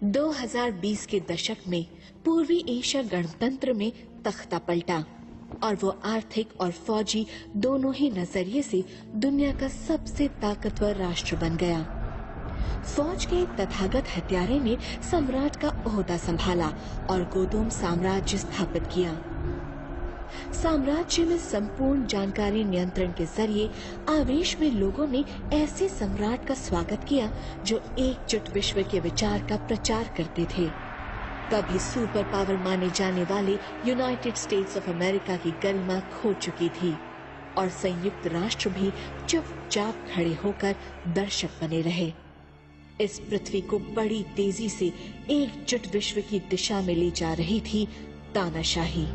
2020 के दशक में पूर्वी एशिया गणतंत्र में तख्ता पलटा और वो आर्थिक और फौजी दोनों ही नजरिए से दुनिया का सबसे ताकतवर राष्ट्र बन गया। फौज के एक तथागत हत्यारे ने सम्राट का ओहदा संभाला और गोदोम साम्राज्य स्थापित किया। साम्राज्य में संपूर्ण जानकारी नियंत्रण के जरिए आवेश में लोगों ने ऐसे सम्राट का स्वागत किया जो एकजुट विश्व के विचार का प्रचार करते थे। कभी सुपर पावर माने जाने वाले यूनाइटेड स्टेट्स ऑफ अमेरिका की गरिमा खो चुकी थी और संयुक्त राष्ट्र भी चुपचाप खड़े होकर दर्शक बने रहे। इस पृथ्वी को बड़ी तेजी से एकजुट विश्व की दिशा में ले जा रही थी तानाशाही।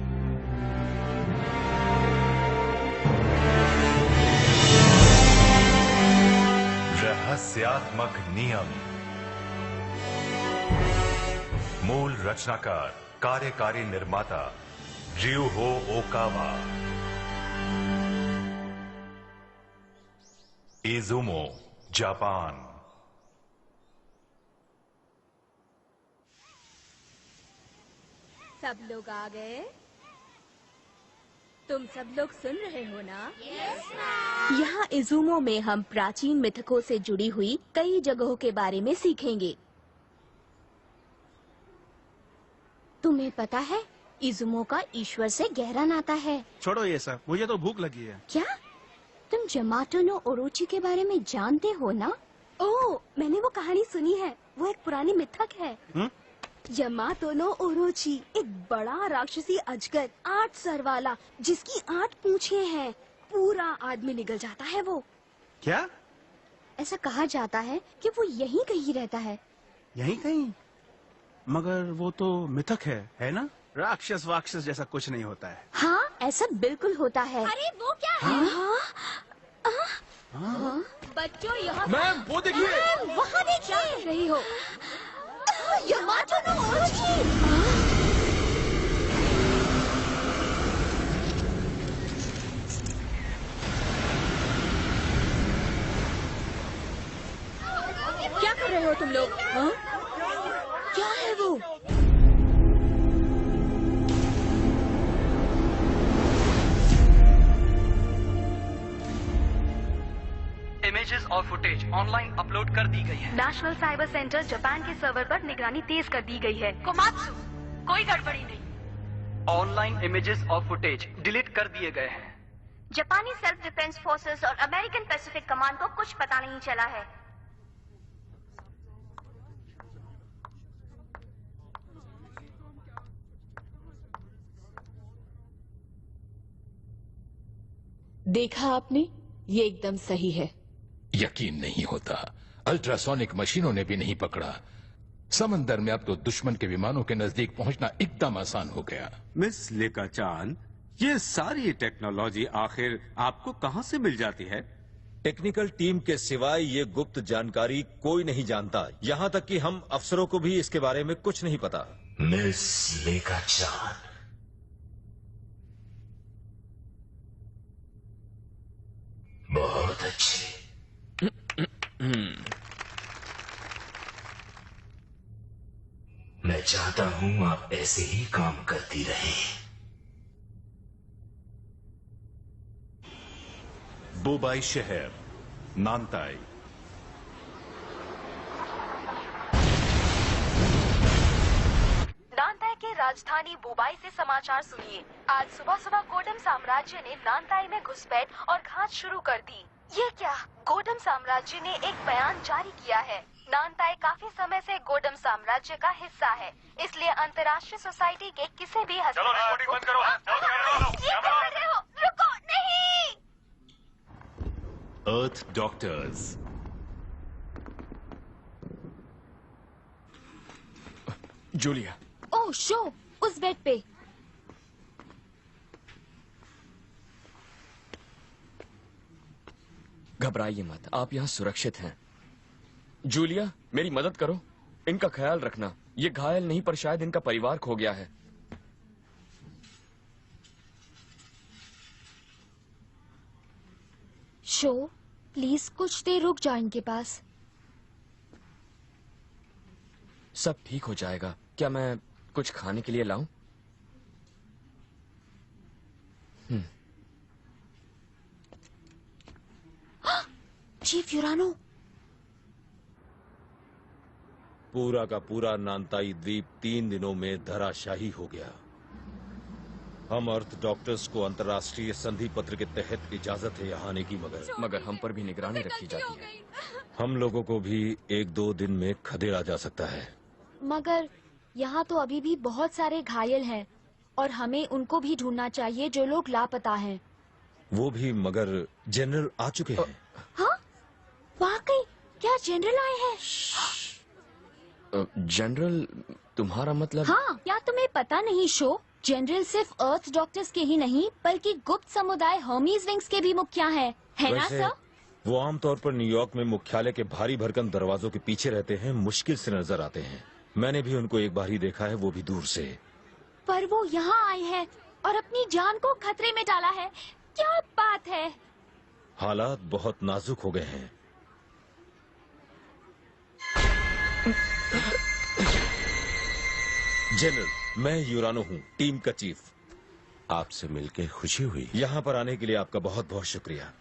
रहस्यात्मक नियम। मूल रचनाकार कार्यकारी निर्माता रियुहो ओकावा। Izumo Japan. सब लोग आ गए? तुम सब लोग सुन रहे हो ना? Yes, यहाँ इजुमो में हम प्राचीन मिथकों से जुड़ी हुई कई जगहों के बारे में सीखेंगे। तुम्हें पता है इजुमो का ईश्वर से गहरा नाता है। छोड़ो ये सब, मुझे तो भूख लगी है। क्या तुम जमातो नो ओरोची के बारे में जानते हो ना? ओह, मैंने वो कहानी सुनी है। वो एक पुरानी मिथक है। यमातो नो ओरोची एक बड़ा राक्षसी अजगर 8 सर वाला जिसकी 8 पूंछें हैं। पूरा आदमी निगल जाता है वो। क्या? ऐसा कहा जाता है कि वो यहीं कहीं रहता है। यहीं कहीं? मगर वो तो मिथक है ना? राक्षस वाक्षस जैसा कुछ नहीं होता है। हाँ, ऐसा बिल्कुल होता है। अरे वो क्या है? बच्चों यहाँ मैम वो देखिए। वहाँ देखिए रही हो। यमातो नो ओरोची। क्या कर रहे हो तुम लोग? हाँ? क्या है वो? इमेजेस और फुटेज ऑनलाइन अपलोड कर दी गई है। नेशनल साइबर सेंटर जापान के सर्वर पर निगरानी तेज कर दी गई है। कोमात्सु, कोई गड़बड़ी नहीं। ऑनलाइन इमेजेस और फुटेज डिलीट कर दिए गए हैं। जापानी सेल्फ डिफेंस फोर्सेस और अमेरिकन पैसिफिक कमांड को कुछ पता नहीं चला है। देखा आपने, ये एकदम सही है। यकीन नहीं होता, अल्ट्रासोनिक मशीनों ने भी नहीं पकड़ा। समंदर में अब तो दुश्मन के विमानों के नजदीक पहुंचना एकदम आसान हो गया। मिस लेकाचान, ये सारी टेक्नोलॉजी आखिर आपको कहां से मिल जाती है? टेक्निकल टीम के सिवाय ये गुप्त जानकारी कोई नहीं जानता। यहाँ तक कि हम अफसरों को भी इसके बारे में कुछ नहीं पता। मिस लेकाचान, बहुत अच्छे। मैं चाहता हूं आप ऐसे ही काम करती रहें। बुबाई शहर, नानताई। नानताई के राजधानी बुबाई से समाचार सुनिए। आज सुबह सुबह गोडम साम्राज्य ने नानताई में घुसपैठ और घात शुरू कर दी। ये क्या? गोडम साम्राज्य ने एक बयान जारी किया है। नानताई काफी समय से गोडम साम्राज्य का हिस्सा है, इसलिए अंतर्राष्ट्रीय सोसाइटी के किसी भी चलो रिकॉर्डिंग बंद करो। ये क्या कर रहे हो? रुको, नहीं। अर्थ डॉक्टर्स। जूलिया। ओह शो, उस बेड पे। घबराइए मत, आप यहाँ सुरक्षित हैं। जूलिया, मेरी मदद करो। इनका ख्याल रखना। ये घायल नहीं पर शायद इनका परिवार खो गया है। शो, प्लीज कुछ देर रुक जाओ इनके पास। सब ठीक हो जाएगा। क्या मैं कुछ खाने के लिए लाऊं? चीफ यूरानो, पूरा का पूरा नानताई द्वीप 3 दिनों में धराशाही हो गया। हम अर्थ डॉक्टर्स को अंतर्राष्ट्रीय संधि पत्र के तहत इजाजत है यहाँ आने की, मगर हम पर भी निगरानी रखी जाती है। हम लोगों को भी 1-2 दिन में खदेड़ा जा सकता है। मगर यहाँ तो अभी भी बहुत सारे घायल हैं और हमें उनको भी ढूंढना चाहिए जो लोग लापता हैं। वो भी, मगर जनरल आ चुके हैं। हाँ? वाकई? क्या जनरल आए हैं? जनरल, तुम्हारा मतलब? हाँ, क्या तुम्हें पता नहीं शो? जनरल सिर्फ अर्थ डॉक्टर्स के ही नहीं बल्कि गुप्त समुदाय हर्मीज विंग्स के भी मुखिया हैं, है ना सर? वो आमतौर पर न्यूयॉर्क में मुख्यालय के भारी भरकम दरवाजों के पीछे रहते हैं, मुश्किल से नजर आते हैं। मैंने भी उनको एक बार ही देखा है, वो भी दूर से। पर वो यहाँ आए हैं और अपनी जान को खतरे में डाला है। क्या बात है? हालात बहुत नाजुक हो गए हैं। जनरल, मैं यूरानो हूँ, टीम का चीफ। आपसे मिलकर खुशी हुई। यहाँ पर आने के लिए आपका बहुत बहुत शुक्रिया।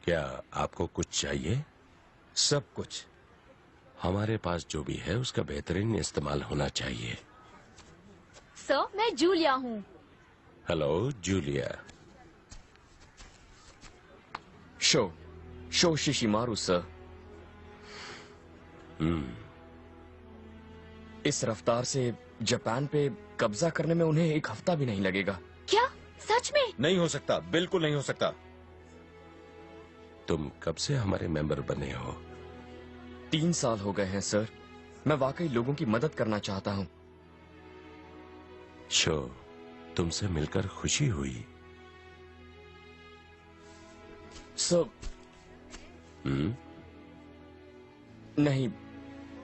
क्या आपको कुछ चाहिए? सब कुछ। हमारे पास जो भी है उसका बेहतरीन इस्तेमाल होना चाहिए। सर, मैं जूलिया हूँ। Hello Julia. Sho Shishimaru sir. इस रफ्तार से जापान पे कब्जा करने में उन्हें 1 हफ्ता भी नहीं लगेगा। क्या? सच में? नहीं हो सकता, बिल्कुल नहीं हो सकता। तुम कब से हमारे मेंबर बने हो? 3 साल हो गए हैं सर। मैं वाकई लोगों की मदद करना चाहता हूँ। शो, तुमसे मिलकर खुशी हुई। सर नहीं,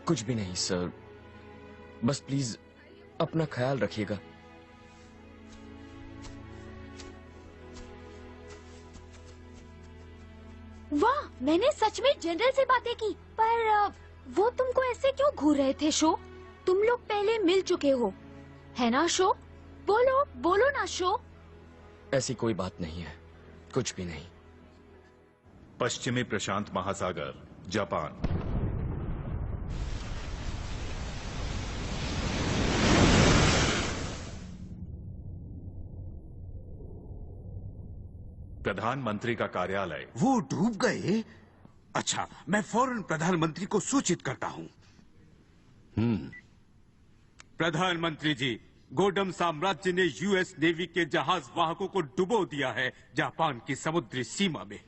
कुछ भी नहीं सर। बस प्लीज अपना ख्याल रखिएगा। वाह, मैंने सच में जनरल से बातें की, पर वो तुमको ऐसे क्यों घूर रहे थे शो? तुम लोग पहले मिल चुके हो, है ना शो? बोलो ना शो। ऐसी कोई बात नहीं है, कुछ भी नहीं। पश्चिमी प्रशांत महासागर, जापान। प्रधानमंत्री का कार्यालय। वो डूब गए? अच्छा, मैं फौरन प्रधानमंत्री को सूचित करता हूँ। प्रधानमंत्री जी, गोडम साम्राज्य ने यूएस नेवी के जहाज वाहकों को डुबो दिया है जापान की समुद्री सीमा में।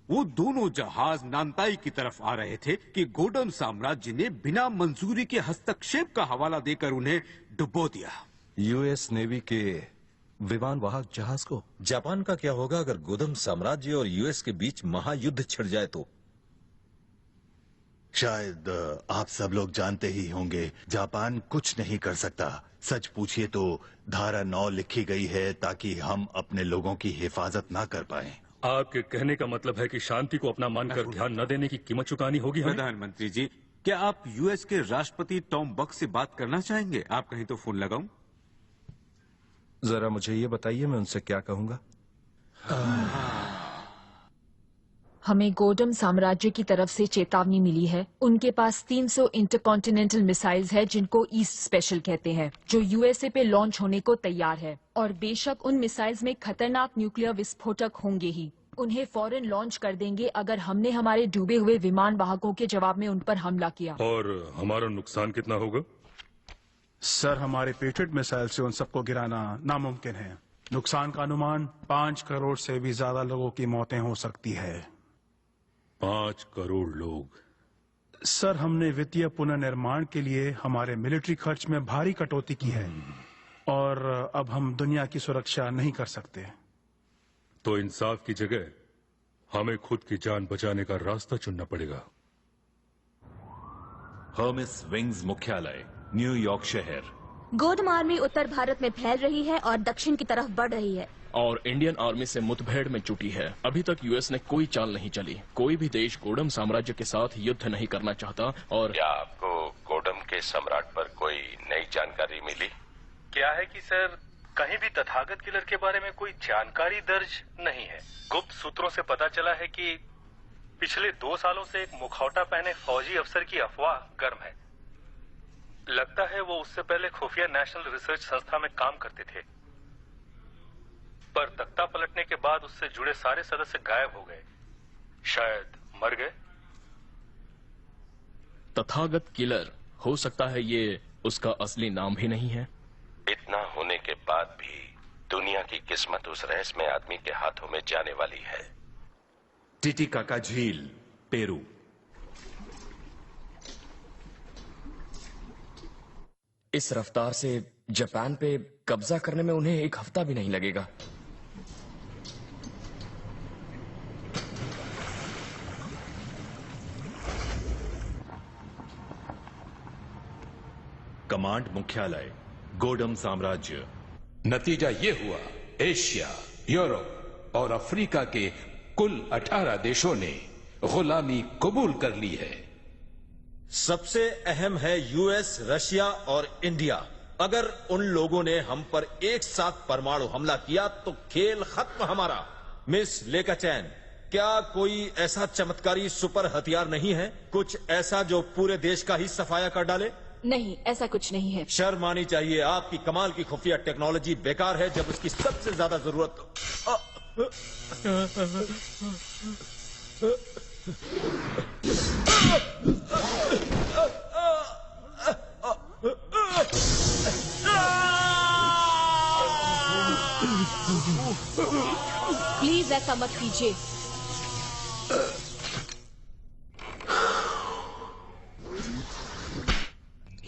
वो दोनों जहाज नानताई की तरफ आ रहे थे कि गोडम साम्राज्य ने बिना मंजूरी के हस्तक्षेप का हवाला देकर उन्हें डुबो दिया। यूएस नेवी के विमान वाहक जहाज को? जापान का क्या होगा अगर गोदम साम्राज्य और यूएस के बीच महायुद्ध छिड़ जाए तो? शायद आप सब लोग जानते ही होंगे, जापान कुछ नहीं कर सकता। सच पूछिए तो धारा 9 लिखी गई है ताकि हम अपने लोगों की हिफाजत ना कर पाएं। आपके कहने का मतलब है कि शांति को अपना मानकर ध्यान न देने की कीमत चुकानी होगी हमें? प्रधानमंत्री जी, क्या आप यूएस के राष्ट्रपति टॉम बक से बात करना चाहेंगे? आप कहीं तो फोन लगाऊं? जरा मुझे ये बताइए, मैं उनसे क्या कहूंगा? हमें गोडम साम्राज्य की तरफ से चेतावनी मिली है। उनके पास 300 इंटरकॉन्टिनेंटल मिसाइल्स है जिनको ईस्ट स्पेशल कहते हैं, जो यूएसए पे लॉन्च होने को तैयार है। और बेशक उन मिसाइल्स में खतरनाक न्यूक्लियर विस्फोटक होंगे ही। उन्हें फौरन लॉन्च कर देंगे अगर हमने हमारे डूबे हुए विमान वाहकों के जवाब में उन पर हमला किया। और हमारा नुकसान कितना होगा? सर, हमारे पेट्रियट मिसाइल से उन सबको गिराना नामुमकिन है। नुकसान का अनुमान 5 करोड़ से भी ज्यादा लोगों की मौतें हो सकती है। 5 करोड़ लोग? सर, हमने वित्तीय पुनर्निर्माण के लिए हमारे मिलिट्री खर्च में भारी कटौती की है और अब हम दुनिया की सुरक्षा नहीं कर सकते। तो इंसाफ की जगह हमें खुद की जान बचाने का रास्ता चुनना पड़ेगा। हर्मिस विंग्स मुख्यालय, न्यूयॉर्क शहर। गोडम आर्मी उत्तर भारत में फैल रही है और दक्षिण की तरफ बढ़ रही है और इंडियन आर्मी से मुठभेड़ में जुटी है। अभी तक यूएस ने कोई चाल नहीं चली। कोई भी देश गोडम साम्राज्य के साथ युद्ध नहीं करना चाहता। और क्या आपको गोडम के के सम्राट पर कोई नई जानकारी मिली? क्या है कि सर, कहीं भी तथागत किलर के बारे में कोई जानकारी दर्ज नहीं है। गुप्त सूत्रों से पता चला है कि पिछले 2 सालों से एक मुखौटा पहने फौजी अफसर की अफवाह गर्म है। लगता है वो उससे पहले खुफिया नेशनल रिसर्च संस्था में काम करते थे, पर तख्ता पलटने के बाद उससे जुड़े सारे सदस्य गायब हो गए। शायद मर गए। तथागत किलर, हो सकता है ये उसका असली नाम ही नहीं है। इतना होने के बाद भी दुनिया की किस्मत उस रहस्यमय आदमी के हाथों में जाने वाली है। टिटिकाका झील, पेरू। इस रफ्तार से जापान पे कब्जा करने में उन्हें 1 हफ्ता भी नहीं लगेगा। कमांड मुख्यालय, गोडम साम्राज्य। नतीजा ये हुआ, एशिया, यूरोप और अफ्रीका के कुल 18 देशों ने गुलामी कबूल कर ली है। सबसे अहम है यूएस, रशिया और इंडिया। अगर उन लोगों ने हम पर एक साथ परमाणु हमला किया तो खेल खत्म हमारा। मिस लेकाचैन, क्या कोई ऐसा चमत्कारी सुपर हथियार नहीं है, कुछ ऐसा जो पूरे देश का ही सफाया कर डाले? नहीं, ऐसा कुछ नहीं है। शर्म आनी चाहिए। आपकी कमाल की खुफिया टेक्नोलॉजी बेकार है जब उसकी सबसे ज्यादा जरूरत प्लीज ऐसा मत कीजिए।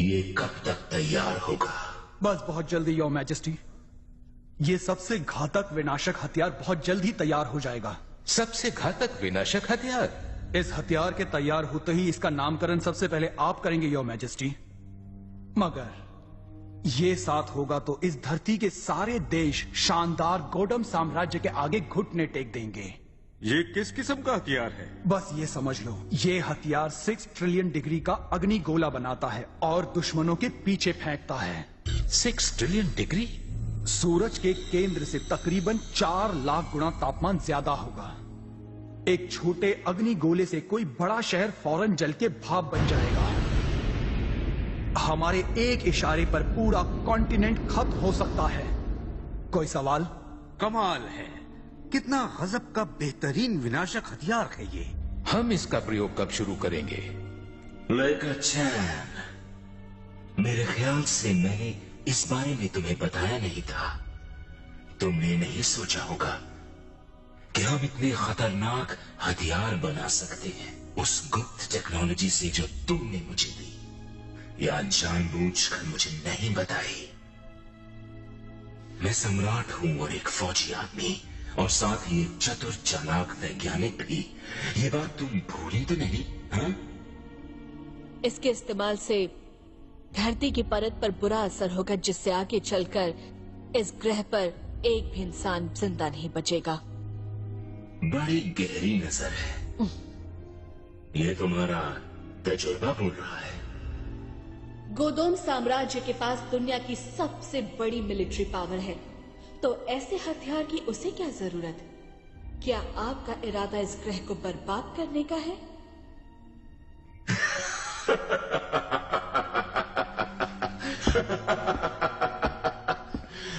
ये कब तक तैयार होगा? बस बहुत जल्दी योर मैजेस्टी। ये सबसे घातक विनाशक हथियार बहुत जल्द ही तैयार हो जाएगा। सबसे घातक विनाशक हथियार? इस हथियार के तैयार होते ही इसका नामकरण सबसे पहले आप करेंगे योर मैजेस्टी। मगर ये साथ होगा तो इस धरती के सारे देश शानदार गोडम साम्राज्य के आगे घुटने टेक देंगे। ये किस किस्म का हथियार है? बस ये समझ लो, ये हथियार 6 ट्रिलियन डिग्री का अग्नि गोला बनाता है और दुश्मनों के पीछे फेंकता है। 6 ट्रिलियन डिग्री? सूरज के केंद्र से तकरीबन 4 लाख गुना तापमान ज्यादा होगा। एक छोटे अग्नि गोले से कोई बड़ा शहर फौरन जल के भाप बन जाएगा। हमारे एक इशारे पर पूरा कॉन्टिनेंट खत्म हो सकता है। कोई सवाल? कमाल है, कितना गजब का बेहतरीन विनाशक हथियार है ये। हम इसका प्रयोग कब शुरू करेंगे? लेकाचैन, मेरे ख्याल से मैंने इस बारे में तुम्हें बताया नहीं था। तुमने नहीं सोचा होगा कि हम इतने खतरनाक हथियार बना सकते हैं उस गुप्त टेक्नोलॉजी से जो तुमने मुझे दी या जानबूझकर मुझे नहीं बताई। मैं सम्राट हूं और एक फौजी आदमी और साथ ही एक चतुर चालाक वैज्ञानिक भी। ये बात तुम भूली तो नहीं? हाँ? इसके इस्तेमाल से धरती की परत पर बुरा असर होगा, जिससे आगे चलकर इस ग्रह पर एक भी इंसान जिंदा नहीं बचेगा। बड़ी गहरी नजर है। ये तुम्हारा तजुर्बा बोल रहा है। गोदोम साम्राज्य के पास दुनिया की सबसे बड़ी मिलिट्री पावर है, तो ऐसे हथियार की उसे क्या जरूरत? क्या आपका इरादा इस ग्रह को बर्बाद करने का है?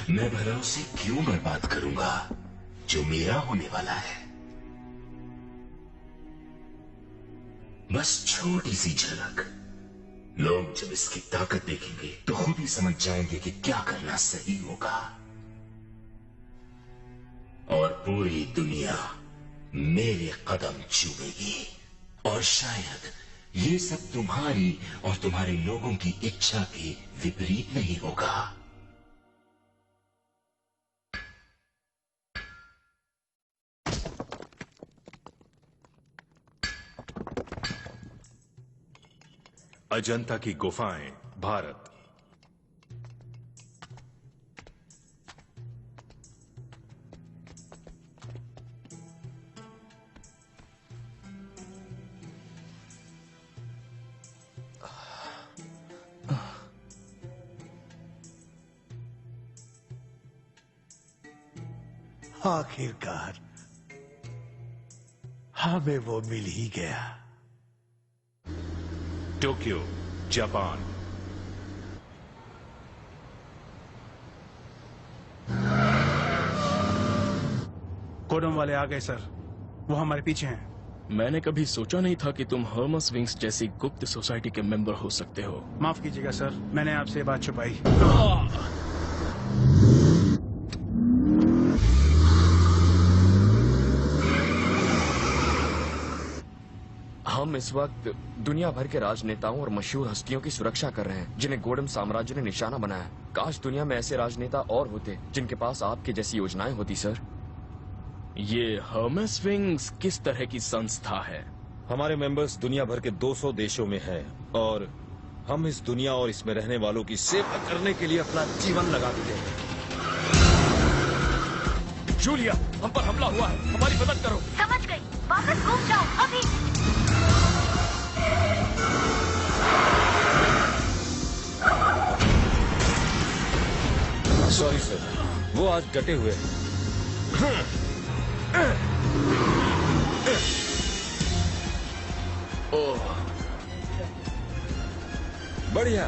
मैं भला उसे क्यों बर्बाद करूंगा जो मेरा होने वाला है? बस छोटी सी झलक। लोग जब इसकी ताकत देखेंगे तो खुद ही समझ जाएंगे कि क्या करना सही होगा, और पूरी दुनिया मेरे कदम चूमेगी। और शायद ये सब तुम्हारी और तुम्हारे लोगों की इच्छा के विपरीत नहीं होगा। अजंता की गुफाएं, भारत। आखिरकार हमें वो मिल ही गया। Tokyo, Japan. कोडम वाले आ गए सर, वो हमारे पीछे हैं। मैंने कभी सोचा नहीं था कि तुम हर्मस विंग्स जैसी गुप्त सोसाइटी के मेंबर हो सकते हो। माफ कीजिएगा सर, मैंने आपसे बात छुपाई। हम इस वक्त दुनिया भर के राजनेताओं और मशहूर हस्तियों की सुरक्षा कर रहे हैं जिन्हें गोडम साम्राज्य ने निशाना बनाया। काश दुनिया में ऐसे राजनेता और होते जिनके पास आपकी जैसी योजनाएं होती सर। ये हर्मस विंग्स किस तरह की संस्था है? हमारे मेंबर्स दुनिया भर के 200 देशों में हैं और हम इस दुनिया और इसमें रहने वालों की सेवा करने के लिए अपना जीवन लगा देते हैं। जूलिया, हम पर हमला हुआ है, हमारी मदद करो। समझ गई, वापस घूम जाओ अभी। सॉरी सर, वो आज डटे हुए हैं। ओह, बढ़िया।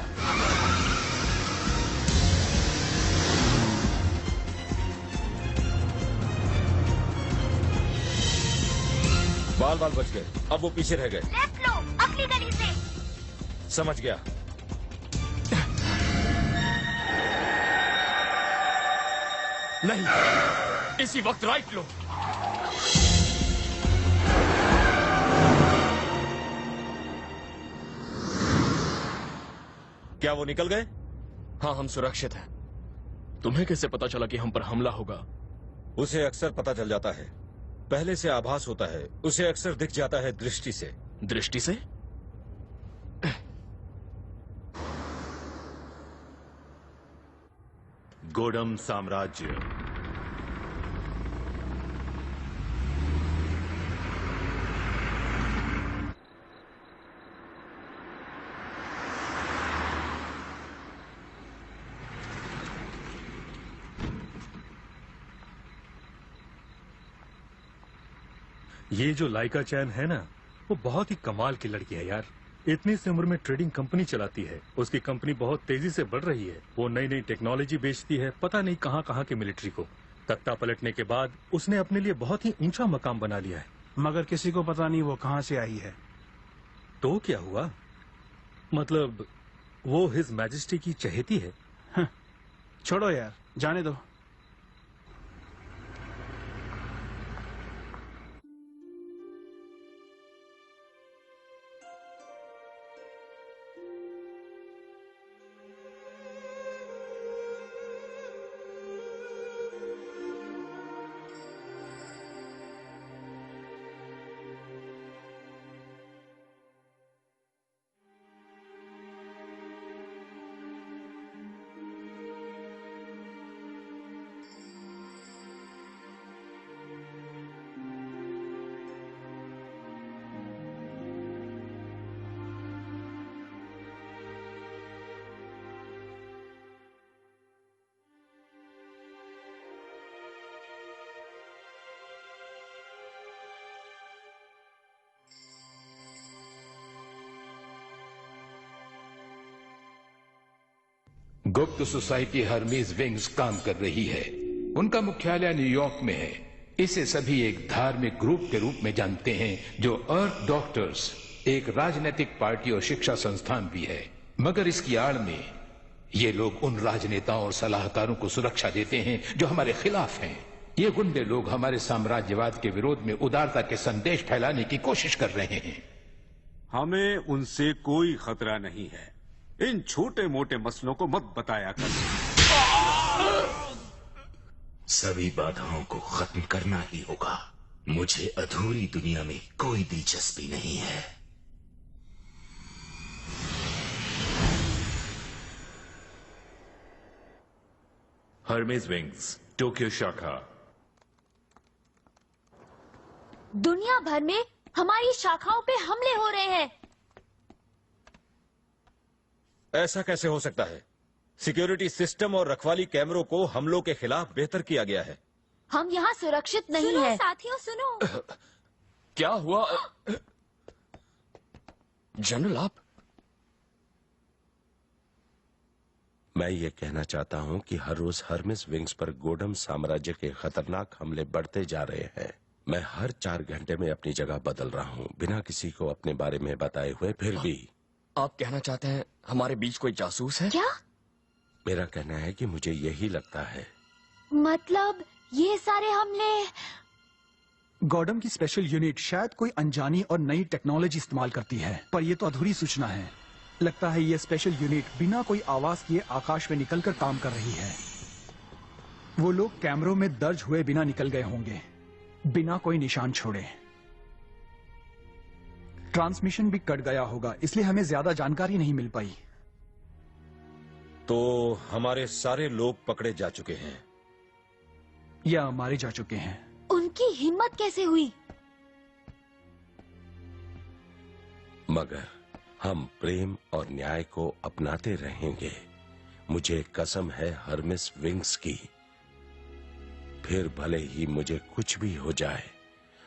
बाल बाल बच गए, अब वो पीछे रह गए। लेफ्ट लो, अगली गली से। समझ गया। नहीं, इसी वक्त राइट लो। क्या वो निकल गए? हाँ, हम सुरक्षित हैं। तुम्हें कैसे पता चला कि हम पर हमला होगा? उसे अक्सर पता चल जाता है, पहले से आभास होता है, उसे अक्सर दिख जाता है दृष्टि से। दृष्टि से? गोडम साम्राज्य। ये जो लाइका चैन है ना, वो बहुत ही कमाल की लड़की है यार। इतनी सी उम्र में ट्रेडिंग कंपनी चलाती है। उसकी कंपनी बहुत तेजी से बढ़ रही है। वो नई नई टेक्नोलॉजी बेचती है, पता नहीं कहाँ कहाँ के मिलिट्री को। तख्ता पलटने के बाद उसने अपने लिए बहुत ही ऊंचा मकाम बना लिया है। मगर किसी को पता नहीं वो कहाँ से आई है। तो क्या हुआ? मतलब वो हिज मैजेस्टी की चहेती है। छोड़ो यार, जाने दो। गुप्त सोसाइटी हर्मीज विंग्स काम कर रही है। उनका मुख्यालय न्यूयॉर्क में है। इसे सभी एक धार्मिक ग्रुप के रूप में जानते हैं जो अर्थ डॉक्टर्स एक राजनीतिक पार्टी और शिक्षा संस्थान भी है। मगर इसकी आड़ में ये लोग उन राजनेताओं और सलाहकारों को सुरक्षा देते हैं जो हमारे खिलाफ हैं। ये गुंडे लोग हमारे साम्राज्यवाद के विरोध में उदारता के संदेश फैलाने की कोशिश कर रहे हैं। हमें उनसे कोई खतरा नहीं है। इन छोटे मोटे मसलों को मत बताया कर। सभी बाधाओं को खत्म करना ही होगा। मुझे अधूरी दुनिया में कोई दिलचस्पी नहीं है। हर्मेज विंग्स, टोक्यो शाखा। दुनिया भर में हमारी शाखाओं पे हमले हो रहे हैं। ऐसा कैसे हो सकता है? सिक्योरिटी सिस्टम और रखवाली कैमरों को हमलों के खिलाफ बेहतर किया गया है। हम यहाँ सुरक्षित नहीं सुनो है। साथियों सुनो। क्या हुआ? जनरल आप? मैं ये कहना चाहता हूँ कि हर रोज हर्मिस विंग्स पर गोडम साम्राज्य के खतरनाक हमले बढ़ते जा रहे हैं। मैं हर 4 घंटे में अपनी जगह बदल रहा हूँ बिना किसी को अपने बारे में बताए हुए। फिर भी आप कहना चाहते हैं हमारे बीच कोई जासूस है? क्या? मेरा कहना है कि मुझे यही लगता है। मतलब ये सारे हमले। गॉडम की स्पेशल यूनिट शायद कोई अनजानी और नई टेक्नोलॉजी इस्तेमाल करती है, पर यह तो अधूरी सूचना है। लगता है ये स्पेशल यूनिट बिना कोई आवाज किए आकाश में निकलकर काम कर रही है। वो लोग कैमरों में दर्ज हुए बिना निकल गए होंगे, बिना कोई निशान छोड़े। ट्रांसमिशन भी कट गया होगा, इसलिए हमें ज्यादा जानकारी नहीं मिल पाई। तो हमारे सारे लोग पकड़े जा चुके हैं या मारे जा चुके हैं। उनकी हिम्मत कैसे हुई? मगर हम प्रेम और न्याय को अपनाते रहेंगे। मुझे कसम है हर्मिस विंग्स की। फिर भले ही मुझे कुछ भी हो जाए,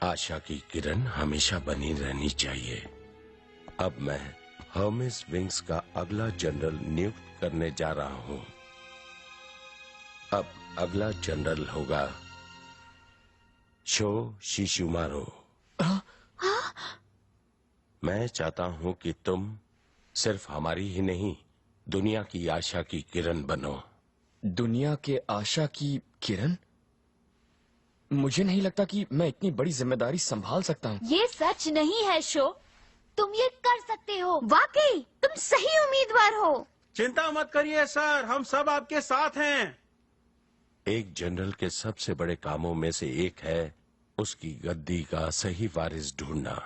आशा की किरण हमेशा बनी रहनी चाहिए। अब मैं हर्मिस विंग्स का अगला जनरल नियुक्त करने जा रहा हूं। अब अगला जनरल होगा शो शिशुमारो। मैं चाहता हूं कि तुम सिर्फ हमारी ही नहीं, दुनिया की आशा की किरण बनो। दुनिया के आशा की किरण? मुझे नहीं लगता कि मैं इतनी बड़ी जिम्मेदारी संभाल सकता हूँ। ये सच नहीं है शो, तुम ये कर सकते हो। वाकई तुम सही उम्मीदवार हो। चिंता मत करिए सर, हम सब आपके साथ हैं। एक जनरल के सबसे बड़े कामों में से एक है उसकी गद्दी का सही वारिस ढूंढना।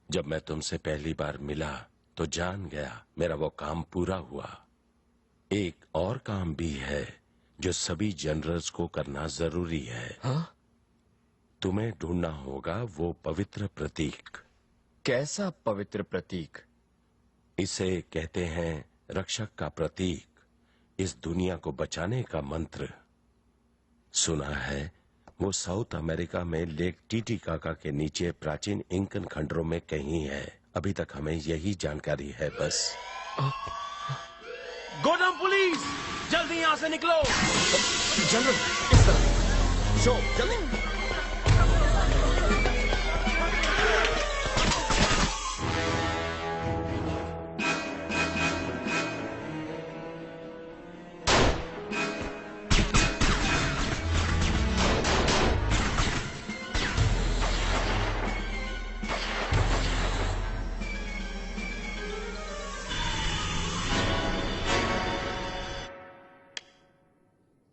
जब मैं तुमसे पहली बार मिला तो जान गया मेरा वो काम पूरा हुआ। एक और काम भी है जो सभी जनरल्स को करना जरूरी है। हाँ? तुम्हें ढूंढना होगा वो पवित्र प्रतीक। कैसा पवित्र प्रतीक? इसे कहते हैं रक्षक का प्रतीक, इस दुनिया को बचाने का मंत्र। सुना है वो साउथ अमेरिका में लेक टीटीकाका के नीचे प्राचीन इंकन खंडरों में कहीं है। अभी तक हमें यही जानकारी है बस। गोडम पुलिस, जल्दी यहाँ से निकलो। जनरल इस तरफ। शो जल्दी।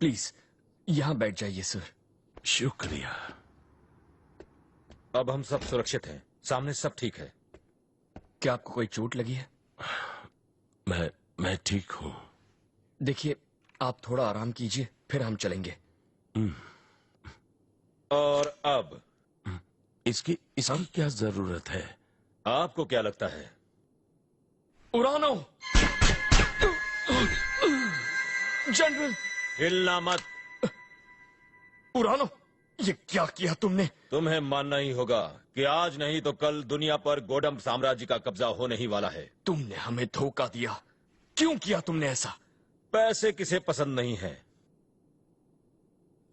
प्लीज यहाँ बैठ जाइए सर। शुक्रिया। अब हम सब सुरक्षित हैं, सामने सब ठीक है। क्या आपको कोई चोट लगी है? मैं ठीक हूँ। देखिए आप थोड़ा आराम कीजिए, फिर हम चलेंगे। और अब इसकी क्या जरूरत है? आपको क्या लगता है? उड़ानो। जनरल हिलना मत। उड़ानो, ये क्या किया तुमने? तुम्हें मानना ही होगा कि आज नहीं तो कल दुनिया पर गोडम साम्राज्य का कब्जा होने ही वाला है। तुमने हमें धोखा दिया। क्यों किया तुमने ऐसा? पैसे किसे पसंद नहीं है?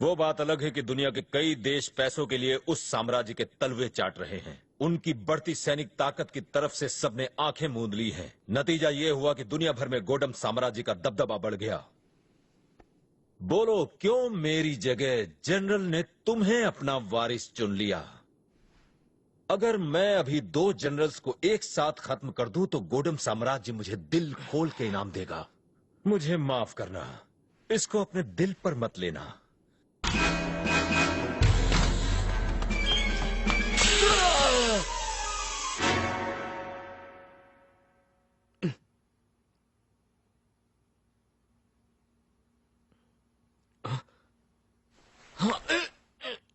वो बात अलग है कि दुनिया के कई देश पैसों के लिए उस साम्राज्य के तलवे चाट रहे हैं। उनकी बढ़ती सैनिक ताकत की तरफ से सबने आंखें मूंद ली हैं। नतीजा ये हुआ कि दुनिया भर में गोडम साम्राज्य का दबदबा बढ़ गया। बोलो क्यों मेरी जगह जनरल ने तुम्हें अपना वारिस चुन लिया? अगर मैं अभी 2 जनरल्स को एक साथ खत्म कर दूं तो गोडम साम्राज्य मुझे दिल खोल के इनाम देगा। मुझे माफ करना, इसको अपने दिल पर मत लेना।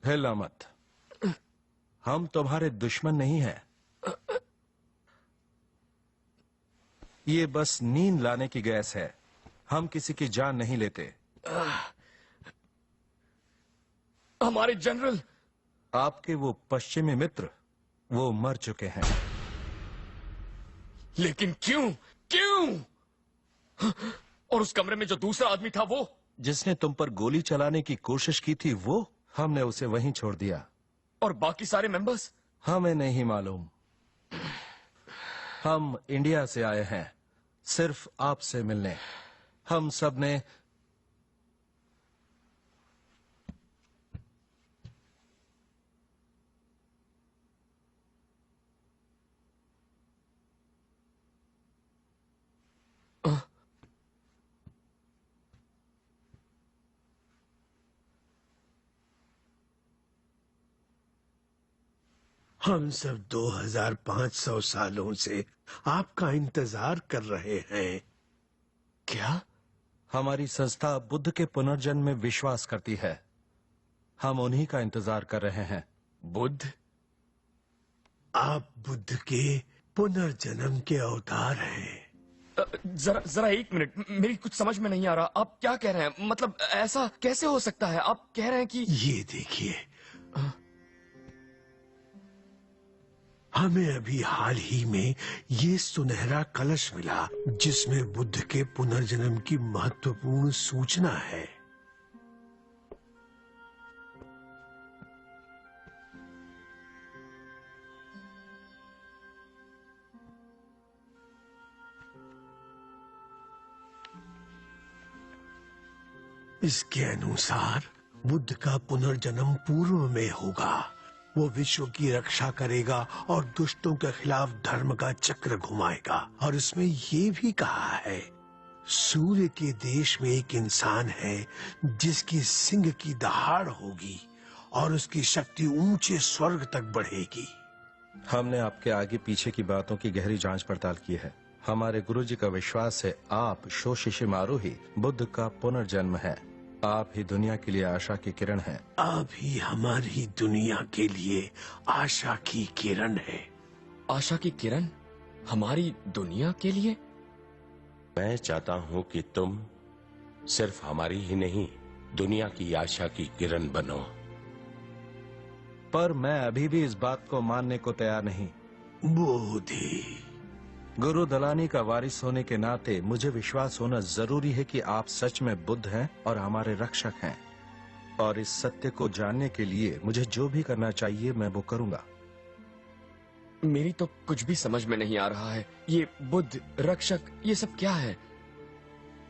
हिला मत, हम तुम्हारे दुश्मन नहीं हैं। ये बस नींद लाने की गैस है, हम किसी की जान नहीं लेते। हमारे जनरल। आपके वो पश्चिमी मित्र वो मर चुके हैं। लेकिन क्यों? क्यों? और उस कमरे में जो दूसरा आदमी था वो जिसने तुम पर गोली चलाने की कोशिश की थी, वो हमने उसे वहीं छोड़ दिया। और बाकी सारे मेंबर्स? हमें नहीं मालूम। हम इंडिया से आए हैं सिर्फ आपसे मिलने। हम सब ने हम सब 2500 सालों से आपका इंतजार कर रहे हैं। क्या? हमारी संस्था बुद्ध के पुनर्जन्म में विश्वास करती है। हम उन्हीं का इंतजार कर रहे हैं। बुद्ध? आप बुद्ध के पुनर्जन्म के अवतार हैं। जरा एक मिनट, मेरी कुछ समझ में नहीं आ रहा। आप क्या कह रहे हैं? मतलब ऐसा कैसे हो सकता है? आप कह रहे हैं कि ये देखिए, हमें अभी हाल ही में ये सुनहरा कलश मिला जिसमें बुद्ध के पुनर्जन्म की महत्वपूर्ण सूचना है। इसके अनुसार बुद्ध का पुनर्जन्म पूर्व में होगा। वो विश्व की रक्षा करेगा और दुष्टों के खिलाफ धर्म का चक्र घुमाएगा। और इसमें ये भी कहा है, सूर्य के देश में एक इंसान है जिसकी सिंह की दहाड़ होगी और उसकी शक्ति ऊंचे स्वर्ग तक बढ़ेगी। हमने आपके आगे पीछे की बातों की गहरी जांच पड़ताल की है। हमारे गुरुजी का विश्वास है आप शोशिशिमारू ही बुद्ध का पुनर्जन्म है। आप ही दुनिया के लिए आशा की किरण है। आप ही हमारी दुनिया के लिए आशा की किरण है। आशा की किरण हमारी दुनिया के लिए? मैं चाहता हूं कि तुम सिर्फ हमारी ही नहीं, दुनिया की आशा की किरण बनो। पर मैं अभी भी इस बात को मानने को तैयार नहीं। बोधि, गुरु दलानी का वारिस होने के नाते मुझे विश्वास होना जरूरी है कि आप सच में बुद्ध हैं और हमारे रक्षक हैं। और इस सत्य को जानने के लिए मुझे जो भी करना चाहिए मैं वो करूंगा। मेरी तो कुछ भी समझ में नहीं आ रहा है। ये बुद्ध, रक्षक, ये सब क्या है?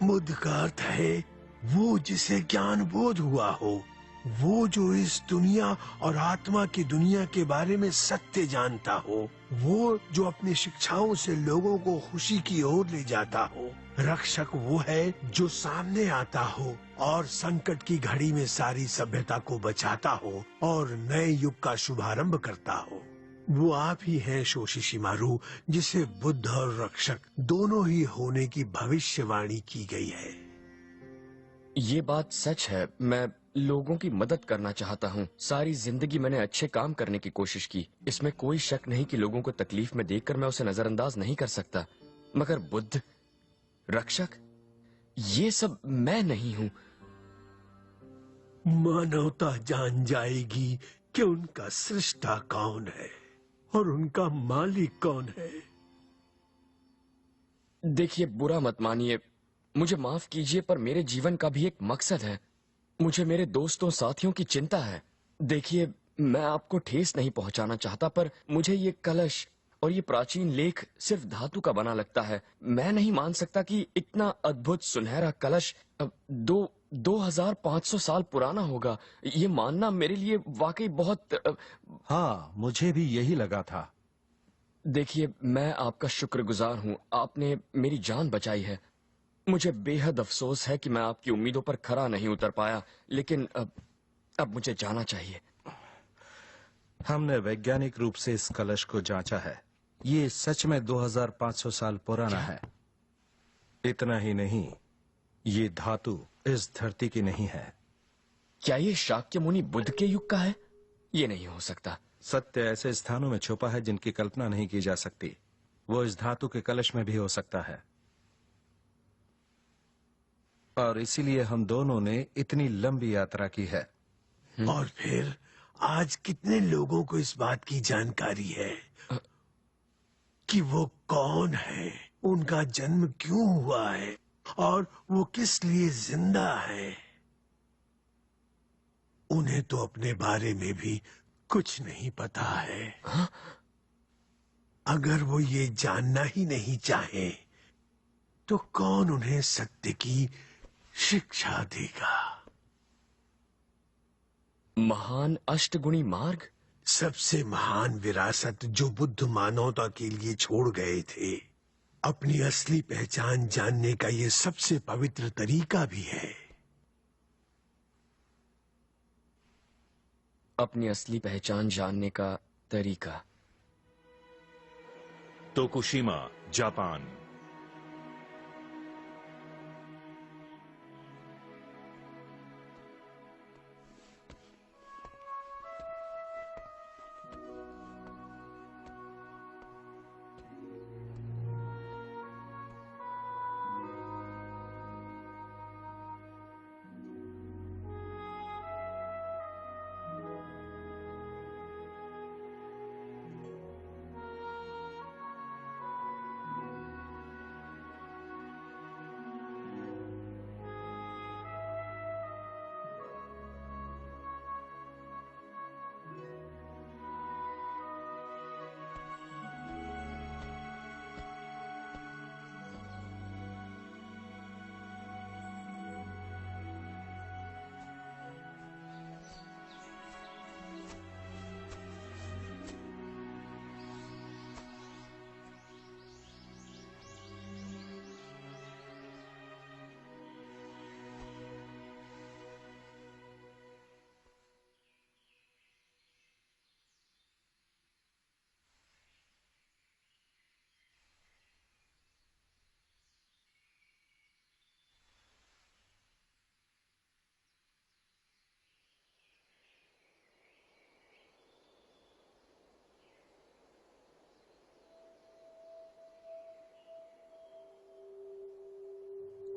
बुद्ध का अर्थ है वो जिसे ज्ञान बोध हुआ हो, वो जो इस दुनिया और आत्मा की दुनिया के बारे में सत्य जानता हो, वो जो अपनी शिक्षाओं से लोगों को खुशी की ओर ले जाता हो। रक्षक वो है जो सामने आता हो और संकट की घड़ी में सारी सभ्यता को बचाता हो और नए युग का शुभारंभ करता हो। वो आप ही हैं शोशिशिमारू, जिसे बुद्ध और रक्षक दोनों ही होने की भविष्यवाणी की गई है। ये बात सच है। मैं लोगों की मदद करना चाहता हूँ। सारी जिंदगी मैंने अच्छे काम करने की कोशिश की। इसमें कोई शक नहीं कि लोगों को तकलीफ में देखकर मैं उसे नजरअंदाज नहीं कर सकता। मगर बुद्ध, रक्षक, ये सब मैं नहीं हूँ। मानवता जान जाएगी कि उनका सृष्टा कौन है और उनका मालिक कौन है। देखिए, बुरा मत मानिए, मुझे माफ कीजिए, पर मेरे जीवन का भी एक मकसद है। मुझे मेरे दोस्तों साथियों की चिंता है। देखिए, मैं आपको ठेस नहीं पहुंचाना चाहता, पर मुझे ये कलश और ये प्राचीन लेख सिर्फ धातु का बना लगता है। मैं नहीं मान सकता कि इतना अद्भुत सुनहरा कलश 2500 साल पुराना होगा। ये मानना मेरे लिए वाकई बहुत हाँ, मुझे भी यही लगा था। देखिए, मैं आपका शुक्रगुजार हूँ। आपने मेरी जान बचाई है। मुझे बेहद अफसोस है कि मैं आपकी उम्मीदों पर खरा नहीं उतर पाया, लेकिन अब मुझे जाना चाहिए। हमने वैज्ञानिक रूप से इस कलश को जांचा है। ये सच में 2500 साल पुराना है। इतना ही नहीं, ये धातु इस धरती की नहीं है। क्या ये शाक्य मुनि बुद्ध के युग का है? ये नहीं हो सकता। सत्य ऐसे स्थानों में छुपा है जिनकी कल्पना नहीं की जा सकती। वो इस धातु के कलश में भी हो सकता है। और इसीलिए हम दोनों ने इतनी लंबी यात्रा की है। और फिर आज कितने लोगों को इस बात की जानकारी है कि वो कौन है, उनका जन्म क्यों हुआ है और वो किस लिए जिंदा है। उन्हें तो अपने बारे में भी कुछ नहीं पता है। अगर वो ये जानना ही नहीं चाहे तो कौन उन्हें सत्य की शिक्षा देगा। महान अष्टगुणी मार्ग, सबसे महान विरासत जो बुद्ध मानवता के लिए छोड़ गए थे। अपनी असली पहचान जानने का ये सबसे पवित्र तरीका भी है। अपनी असली पहचान जानने का तरीका। Tokushima, Japan.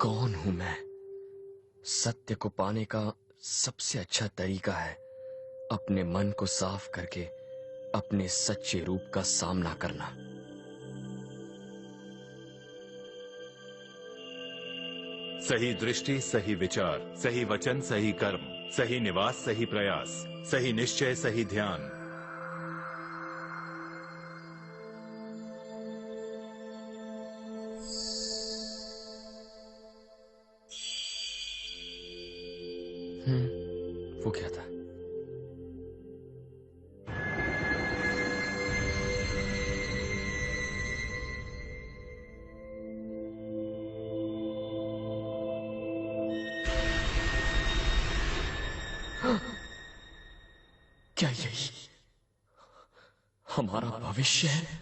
कौन हूं मैं? सत्य को पाने का सबसे अच्छा तरीका है अपने मन को साफ करके अपने सच्चे रूप का सामना करना। सही दृष्टि, सही विचार, सही वचन, सही कर्म, सही निवास, सही प्रयास, सही निश्चय, सही ध्यान। वो क्या था? क्या यही हमारा भविष्य है?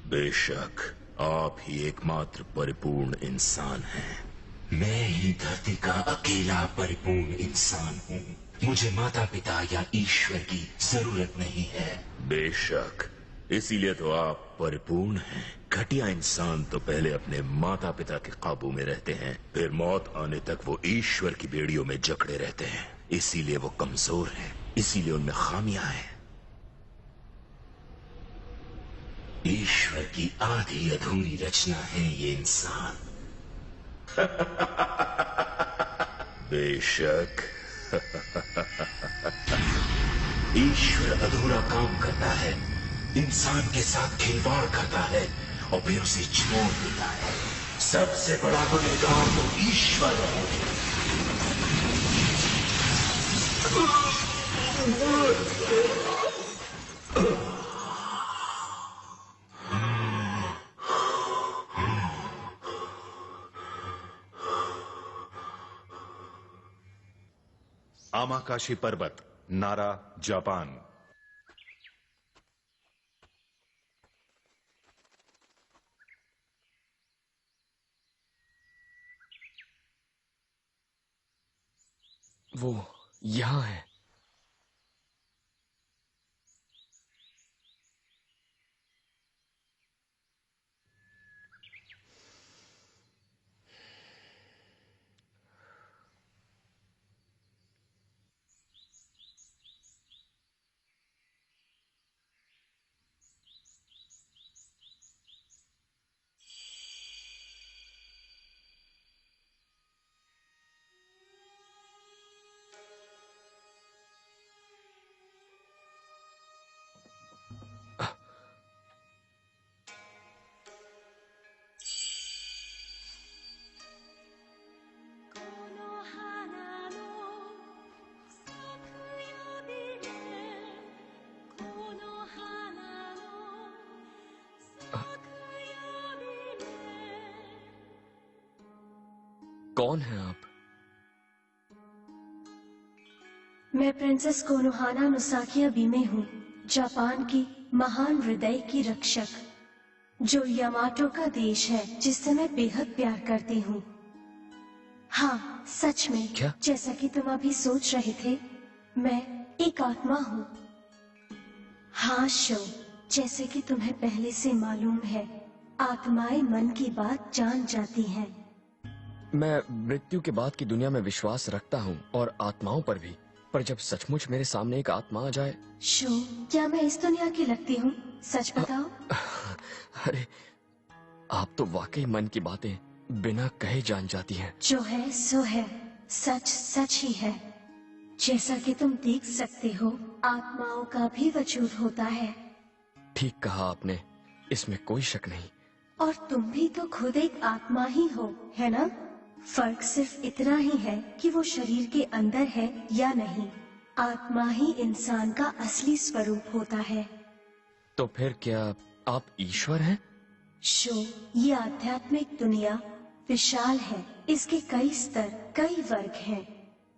बेशक आप ही एकमात्र परिपूर्ण इंसान हैं। मैं ही धरती का अकेला परिपूर्ण इंसान हूँ। मुझे माता पिता या ईश्वर की जरूरत नहीं है। बेशक इसीलिए तो आप परिपूर्ण हैं। घटिया इंसान तो पहले अपने माता पिता के काबू में रहते हैं, फिर मौत आने तक वो ईश्वर की बेड़ियों में जकड़े रहते हैं। इसीलिए वो कमजोर हैं, इसीलिए उनमें खामियां हैं। ईश्वर की आधी अधूरी रचना है ये इंसान। बेशक ईश्वर अधूरा काम करता है, इंसान के साथ खिलवाड़ करता है और फिर उसे छोड़ देता है। सबसे बड़ा गुनहगार तो ईश्वर है। आमाकाशी पर्वत, नारा, जापान। वो यहां है। कौन है आप? मैं प्रिंसेस कोनोहाना नुसाकिया बीमे हूँ, जापान की महान हृदय की रक्षक, जो यामाटो का देश है जिससे मैं बेहद प्यार करती हूँ। हाँ, सच में क्या? जैसा कि तुम अभी सोच रहे थे, मैं एक आत्मा हूँ। हाँ शो, जैसे कि तुम्हें पहले से मालूम है, आत्माएं मन की बात जान जाती हैं। मैं मृत्यु के बाद की दुनिया में विश्वास रखता हूँ और आत्माओं पर भी, पर जब सचमुच मेरे सामने एक आत्मा आ जाए। शो, क्या मैं इस दुनिया की लगती हूँ? सच बताओ। अरे, आप तो वाकई मन की बातें बिना कहे जान जाती हैं। जो है सो है, सच सच ही है। जैसा कि तुम देख सकते हो, आत्माओं का भी वजूद होता है। ठीक कहा आपने, इसमें कोई शक नहीं। और तुम भी तो खुद एक आत्मा ही हो, है ना? फर्क सिर्फ इतना ही है कि वो शरीर के अंदर है या नहीं। आत्मा ही इंसान का असली स्वरूप होता है। तो फिर क्या आप ईश्वर हैं? शो, ये आध्यात्मिक दुनिया विशाल है। इसके कई स्तर, कई वर्ग हैं।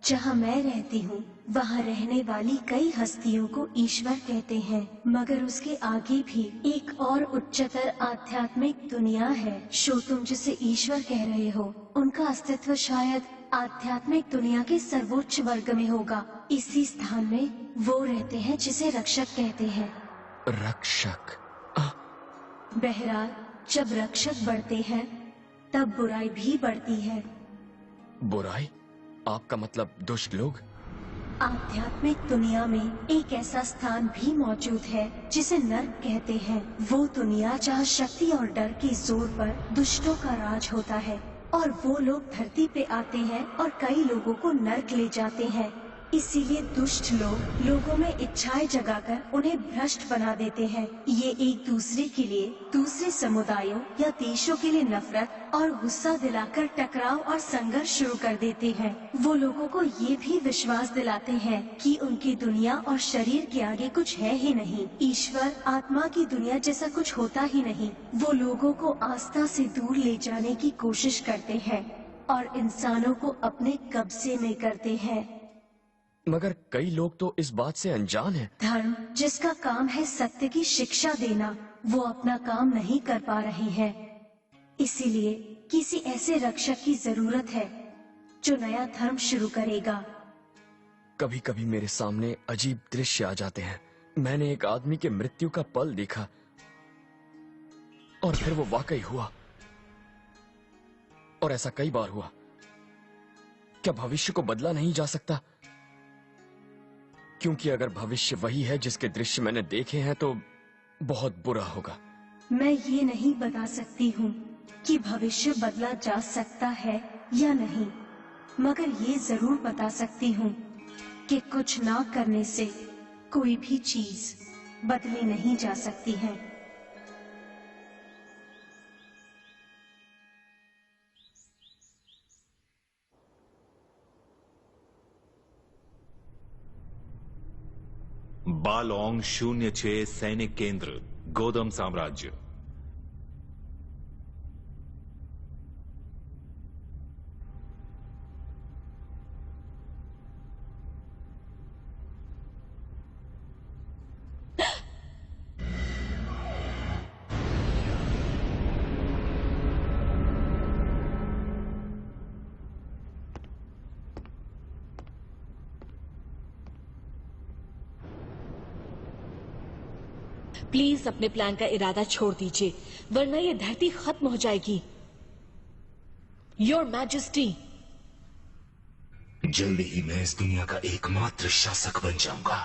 जहाँ मैं रहती हूँ, वहाँ रहने वाली कई हस्तियों को ईश्वर कहते हैं, मगर उसके आगे भी एक और उच्चतर आध्यात्मिक दुनिया है। शो, तुम जिसे ईश्वर कह रहे हो, उनका अस्तित्व शायद आध्यात्मिक दुनिया के सर्वोच्च वर्ग में होगा। इसी स्थान में वो रहते हैं जिसे रक्षक कहते हैं। रक्षक? बहरहाल, जब रक्षक बढ़ते हैं, तब बुराई भी बढ़ती है। बुराई? आपका मतलब दुष्ट लोग? आध्यात्मिक दुनिया में एक ऐसा स्थान भी मौजूद है जिसे नर्क कहते हैं। वो दुनिया जहाँ शक्ति और डर के जोर पर दुष्टों का राज होता है, और वो लोग धरती पे आते हैं और कई लोगों को नर्क ले जाते हैं। इसीलिए दुष्ट लोग लोगों में इच्छाएं जगाकर उन्हें भ्रष्ट बना देते हैं। ये एक दूसरे के लिए, दूसरे समुदायों या देशों के लिए नफरत और गुस्सा दिलाकर टकराव और संघर्ष शुरू कर देते हैं। वो लोगों को ये भी विश्वास दिलाते हैं कि उनकी दुनिया और शरीर के आगे कुछ है ही नहीं। ईश्वर, आत्मा की दुनिया जैसा कुछ होता ही नहीं। वो लोगों को आस्था से दूर ले जाने की कोशिश करते हैं और इंसानों को अपने कब्जे में करते हैं। मगर कई लोग तो इस बात से अनजान हैं। धर्म, जिसका काम है सत्य की शिक्षा देना, वो अपना काम नहीं कर पा रहे हैं। इसीलिए किसी ऐसे रक्षक की जरूरत है जो नया धर्म शुरू करेगा। कभी कभी मेरे सामने अजीब दृश्य आ जाते हैं। मैंने एक आदमी के मृत्यु का पल देखा और फिर वो वाकई हुआ, और ऐसा कई बार हुआ। क्या भविष्य को बदला नहीं जा सकता? क्योंकि अगर भविष्य वही है जिसके दृश्य मैंने देखे हैं तो बहुत बुरा होगा। मैं ये नहीं बता सकती हूँ कि भविष्य बदला जा सकता है या नहीं, मगर ये जरूर बता सकती हूँ कि कुछ ना करने से कोई भी चीज बदली नहीं जा सकती है। बालोंग 06 सैनिक केंद्र, गोदम साम्राज्य। प्लीज अपने प्लान का इरादा छोड़ दीजिए, वरना ये धरती खत्म हो जाएगी। योर मैजेस्टी, जल्दी ही मैं इस दुनिया का एकमात्र शासक बन जाऊंगा,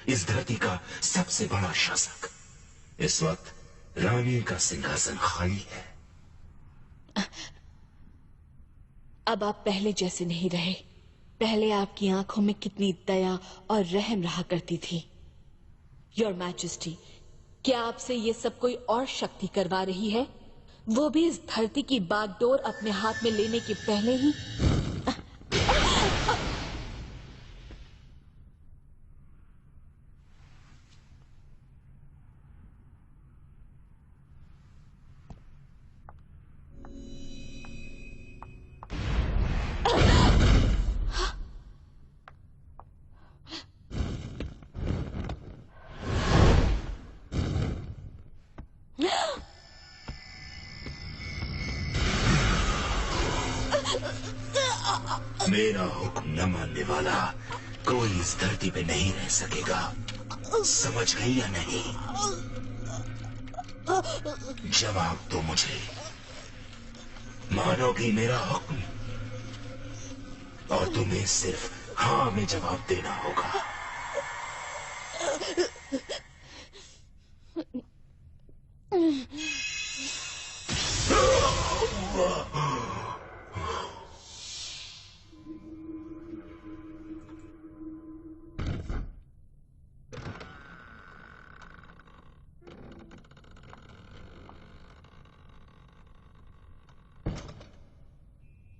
इस धरती का सबसे बड़ा शासक। इस वक्त रानी का सिंहासन खाली है। अब आप पहले जैसे नहीं रहे। पहले आपकी आंखों में कितनी दया और रहम रहा करती थी। योर मैजेस्टी, क्या आपसे ये सब कोई और शक्ति करवा रही है, वो भी इस धरती की बागडोर अपने हाथ में लेने के पहले ही? मेरा हुक्म न मानने वाला कोई इस धरती पे नहीं रह सकेगा। समझ गई या नहीं? जवाब दो मुझे, मानोगी मेरा हुक्म? और तुम्हें सिर्फ हाँ में जवाब देना होगा।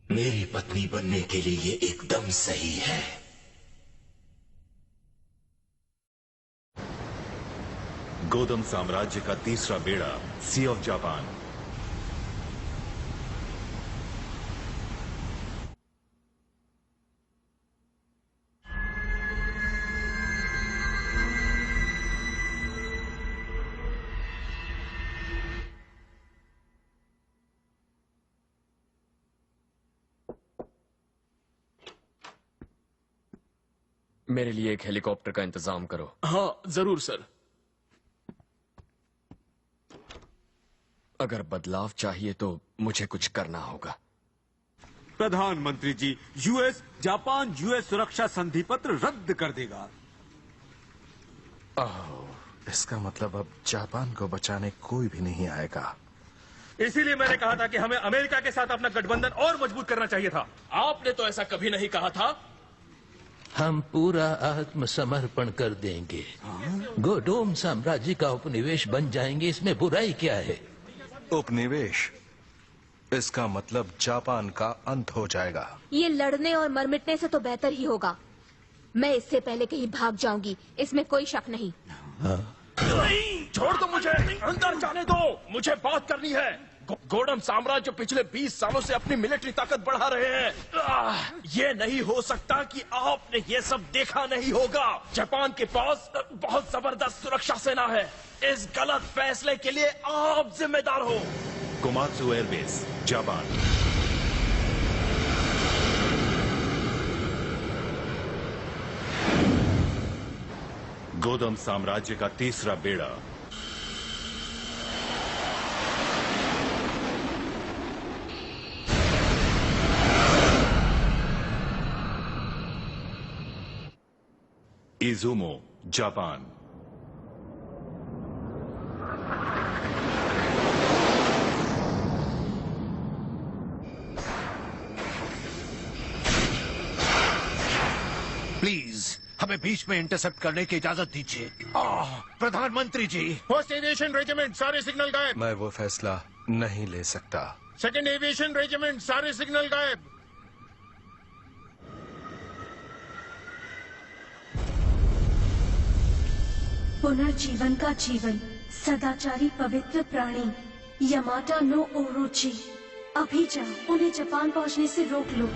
मेरी पत्नी बनने के लिए ये एकदम सही है। गोदम साम्राज्य का तीसरा बेड़ा, सी ऑफ जापान। मेरे लिए एक हेलीकॉप्टर का इंतजाम करो। हाँ जरूर सर। अगर बदलाव चाहिए तो मुझे कुछ करना होगा। प्रधानमंत्री जी, यूएस जापान यूएस सुरक्षा संधि पत्र रद्द कर देगा। इसका मतलब अब जापान को बचाने कोई भी नहीं आएगा। इसीलिए मैंने कहा था कि हमें अमेरिका के साथ अपना गठबंधन और मजबूत करना चाहिए था। आपने तो ऐसा कभी नहीं कहा था। हम पूरा आत्मसमर्पण कर देंगे, गोडोम साम्राज्य का उपनिवेश बन जाएंगे, इसमें बुराई क्या है? उपनिवेश, इसका मतलब जापान का अंत हो जाएगा। ये लड़ने और मर मिटने से तो बेहतर ही होगा। मैं इससे पहले कहीं भाग जाऊंगी, इसमें कोई शक नहीं। नहीं, छोड़ दो मुझे, अंदर जाने दो, मुझे बात करनी है। गोडम साम्राज्य पिछले 20 सालों से अपनी मिलिट्री ताकत बढ़ा रहे हैं। ये नहीं हो सकता कि आपने ये सब देखा नहीं होगा। जापान के पास बहुत जबरदस्त सुरक्षा सेना है। इस गलत फैसले के लिए आप जिम्मेदार हो। Komatsu airbase, Japan. गोदम साम्राज्य का तीसरा बेड़ा, इजुमो, जापान। प्लीज हमें बीच में इंटरसेप्ट करने की इजाजत दीजिए। प्रधानमंत्री जी। फर्स्ट एविएशन रेजिमेंट, सारे सिग्नल गायब। मैं वो फैसला नहीं ले सकता। सेकंड एविएशन रेजिमेंट, सारे सिग्नल गायब। पुनर्जीवन का जीवन, सदाचारी पवित्र प्राणी यमाटा नो ओरोची। अभी जाओ, उन्हें जापान पहुंचने से रोक लो।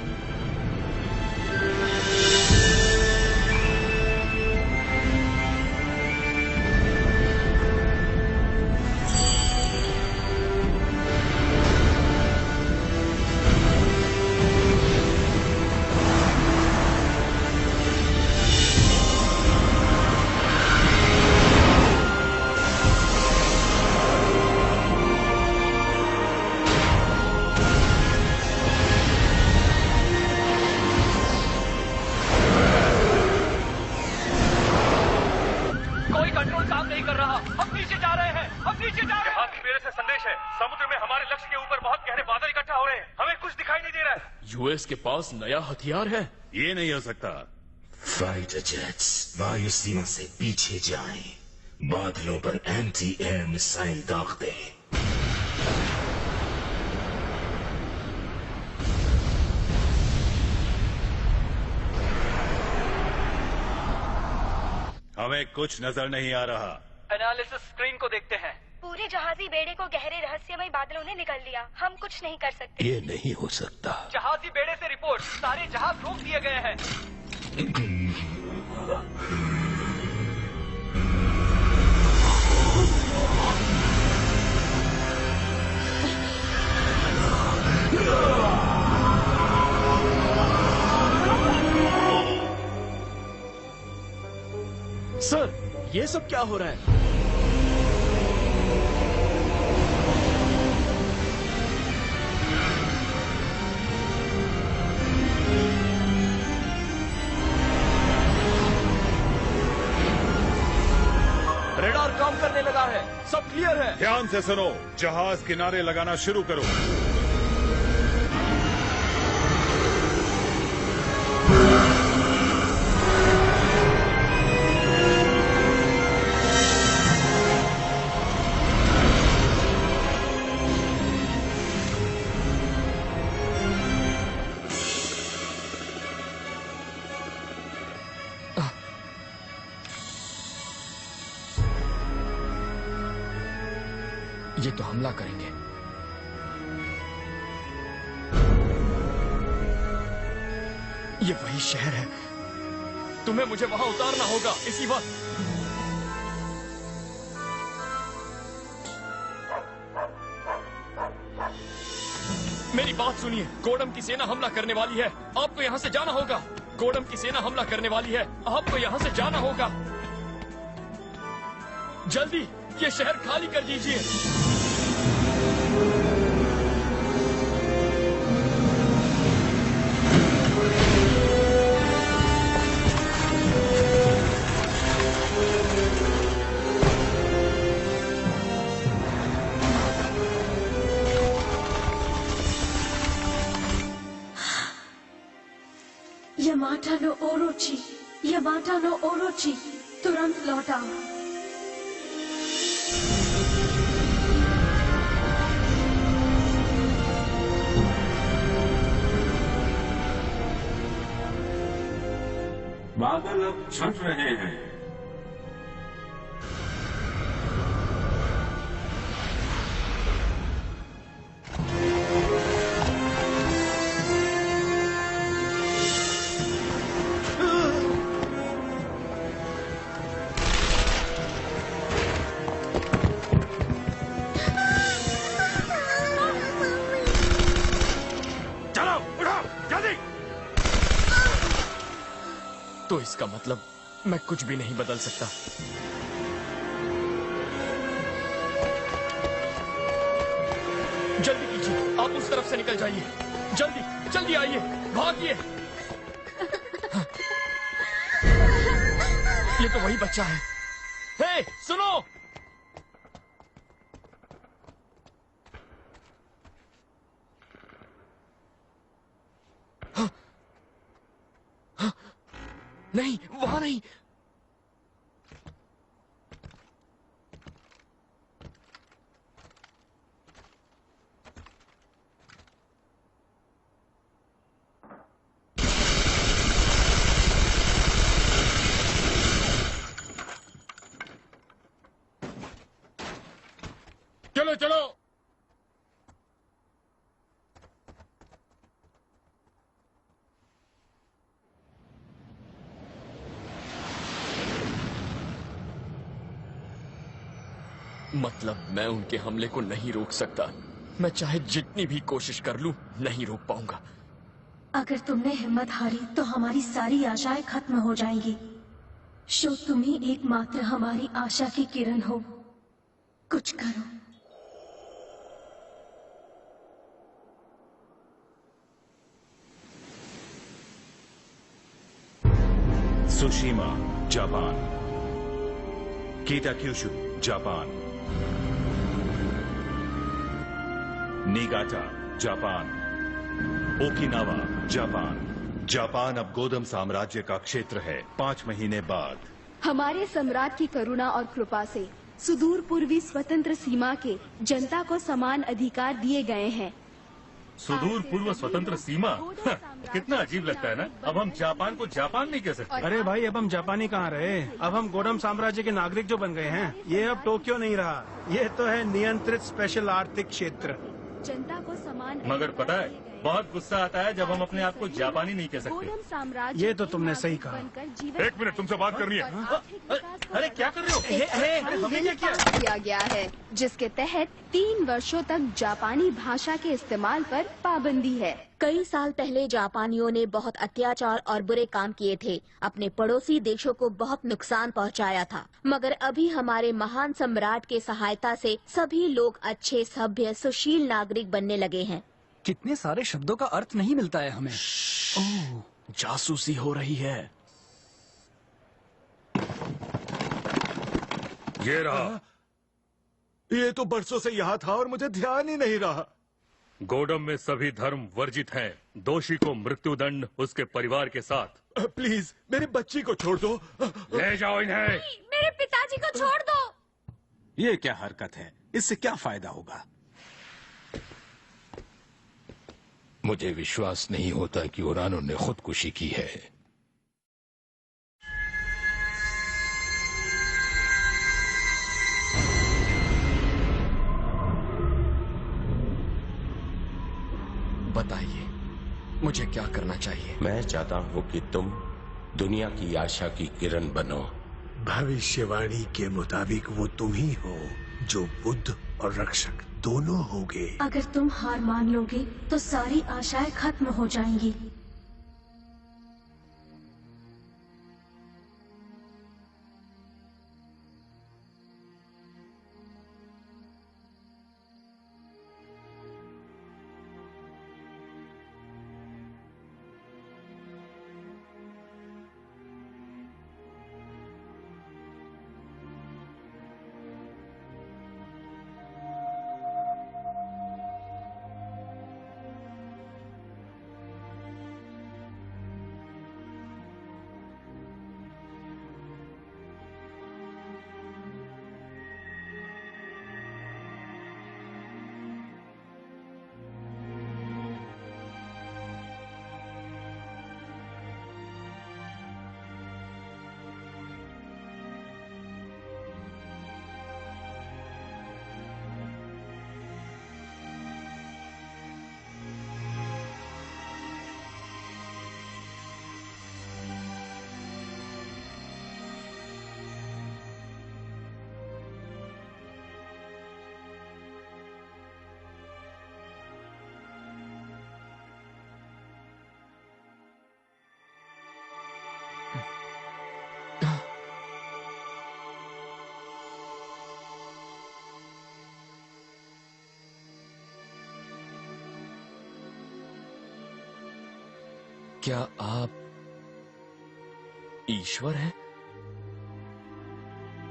यूएस के पास नया हथियार है। ये नहीं हो सकता। फाइटर जेट्स वायु सीमा से पीछे जाएं, बादलों पर एंटी एयर मिसाइल दाग दें। हमें कुछ नजर नहीं आ रहा। एनालिसिस स्क्रीन को देखते हैं। पूरे जहाजी बेड़े को गहरे रहस्यमय बादलों ने निकल लिया। हम कुछ नहीं कर सकते। ये नहीं हो सकता। जहाजी बेड़े से रिपोर्ट, सारे जहाज रोक दिए गए हैं। ये सब क्या हो रहा है? रेडार काम करने लगा है, सब क्लियर है। ध्यान से सुनो, जहाज किनारे लगाना शुरू करो। ये तो हमला करेंगे। ये वही शहर है। तुम्हें मुझे वहां उतारना होगा इसी वक्त। मेरी बात सुनिए, गोडम की सेना हमला करने वाली है। आपको यहाँ से जाना होगा। गोडम की सेना हमला करने वाली है, आपको यहाँ से जाना होगा। जल्दी ये शहर खाली कर दीजिए। यमाटा नो ओरोची, यमाटा नो ओरोची, तुरंत लौटा। बादल अब छट रहे हैं। तो इसका मतलब मैं कुछ भी नहीं बदल सकता। जल्दी कीजिए, आप उस तरफ से निकल जाइए। जल्दी जल्दी आइए, भागिए। ये तो वही बच्चा है। हे, सुनो। नहीं, वहां नहीं। चलो चलो। मतलब मैं उनके हमले को नहीं रोक सकता। मैं चाहे जितनी भी कोशिश कर लूं, नहीं रोक पाऊंगा। अगर तुमने हिम्मत हारी तो हमारी सारी आशाएं खत्म हो जाएंगी। शो तुम ही एकमात्र हमारी आशा की किरण हो। कुछ करो। Tsushima, Japan. Kitakyushu, Japan. Niigata, Japan. Okinawa, Japan. Japan अब गोदम साम्राज्य का क्षेत्र है। 5 महीने बाद हमारे सम्राट की करुणा और कृपा से सुदूर पूर्वी स्वतंत्र सीमा के जनता को समान अधिकार दिए गए हैं। सुदूर पूर्व स्वतंत्र सीमा कितना अजीब लगता है ना। अब हम जापान को जापान नहीं कह सकते। अरे भाई, अब हम जापानी कहाँ रहे। अब हम गोडम साम्राज्य के नागरिक जो बन गए हैं। ये अब टोक्यो नहीं रहा, ये तो है नियंत्रित स्पेशल आर्थिक क्षेत्र। जनता को समान मगर पता है, बहुत गुस्सा आता है जब हम अपने आप को जापानी नहीं कह सकते। गोडम साम्राज्य ये तो तुमने सही कहा। एक मिनट, तुमसे बात करनी है। अरे क्या कर रहे हो? हमने क्या किया गया है जिसके तहत 3 वर्षों तक जापानी भाषा के इस्तेमाल पर पाबंदी है। कई साल पहले जापानियों ने बहुत अत्याचार और बुरे काम किए थे, अपने पड़ोसी देशों को बहुत नुकसान पहुंचाया था, मगर अभी हमारे महान सम्राट के सहायता से सभी लोग अच्छे, सभ्य, सुशील नागरिक बनने लगे हैं। कितने सारे शब्दों का अर्थ नहीं मिलता है हमें। ओह, जासूसी हो रही है। ये रहा। ये तो बरसों से यहाँ था और मुझे ध्यान ही नहीं रहा। गोडम में सभी धर्म वर्जित हैं। दोषी को मृत्युदंड उसके परिवार के साथ। प्लीज मेरी बच्ची को छोड़ दो। ले जाओ इन्हें। मेरे पिताजी को छोड़ दो। ये क्या हरकत है? इससे क्या फायदा होगा? मुझे विश्वास नहीं होता कि उरानो ने खुदकुशी की है। बताइए, मुझे क्या करना चाहिए? मैं चाहता हूँ कि तुम दुनिया की आशा की किरण बनो। भविष्यवाणी के मुताबिक वो तुम ही हो जो बुद्ध और रक्षक दोनों होगे। अगर तुम हार मान लोगे तो सारी आशाएं खत्म हो जाएंगी। क्या आप ईश्वर हैं?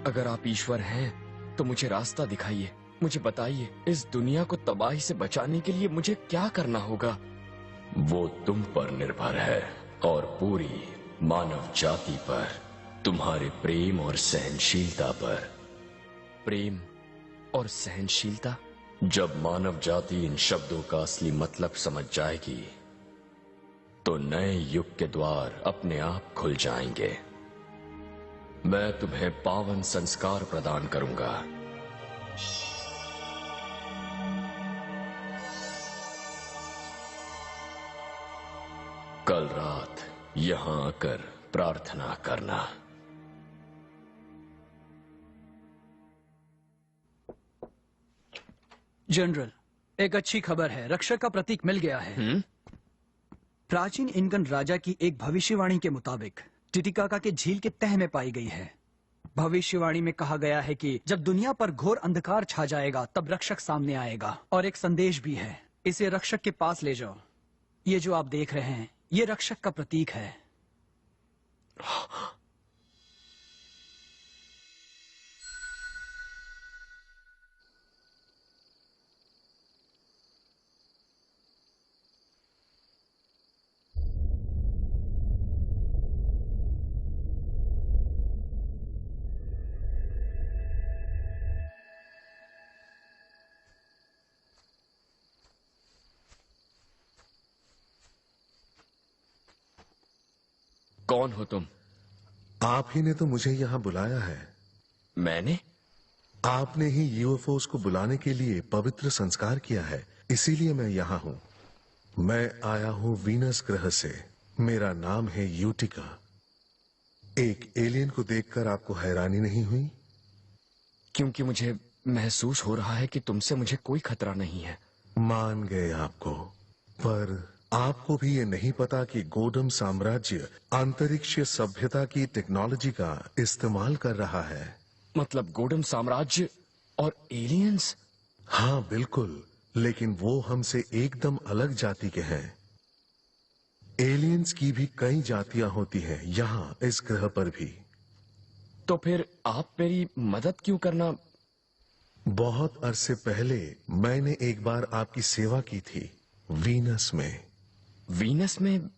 अगर आप ईश्वर हैं तो मुझे रास्ता दिखाइए, मुझे बताइए, इस दुनिया को तबाही से बचाने के लिए मुझे क्या करना होगा? वो तुम पर निर्भर है और पूरी मानव जाति पर, तुम्हारे प्रेम और सहनशीलता पर। प्रेम और सहनशीलता? जब मानव जाति इन शब्दों का असली मतलब समझ जाएगी तो नए युग के द्वार अपने आप खुल जाएंगे। मैं तुम्हें पावन संस्कार प्रदान करूंगा। कल रात यहां आकर प्रार्थना करना। जनरल, एक अच्छी खबर है, रक्षक का प्रतीक मिल गया है। प्राचीन इनकन राजा की एक भविष्यवाणी के मुताबिक टिटिकाका के झील के तह में पाई गई है। भविष्यवाणी में कहा गया है कि जब दुनिया पर घोर अंधकार छा जाएगा तब रक्षक सामने आएगा। और एक संदेश भी है, इसे रक्षक के पास ले जाओ। ये जो आप देख रहे हैं ये रक्षक का प्रतीक है। कौन हो तुम? आप ही ने तो मुझे यहाँ बुलाया है। मैंने? आपने ही यूएफओस को बुलाने के लिए पवित्र संस्कार किया है, इसीलिए मैं यहाँ हूँ। मैं आया हूँ वीनस ग्रह से। मेरा नाम है यूटिका। एक एलियन को देखकर आपको हैरानी नहीं हुई? क्योंकि मुझे महसूस हो रहा है कि तुमसे मुझे कोई खतरा नहीं है। मान गए आपको, पर आपको भी ये नहीं पता कि गोडम साम्राज्य अंतरिक्ष सभ्यता की टेक्नोलॉजी का इस्तेमाल कर रहा है। मतलब गोडम साम्राज्य और एलियंस? हाँ बिल्कुल, लेकिन वो हमसे एकदम अलग जाति के हैं। एलियंस की भी कई जातियां होती हैं यहाँ इस ग्रह पर भी। तो फिर आप मेरी मदद क्यों करना? बहुत अरसे पहले मैंने एक बार आपकी सेवा की थी वीनस में। वीनस में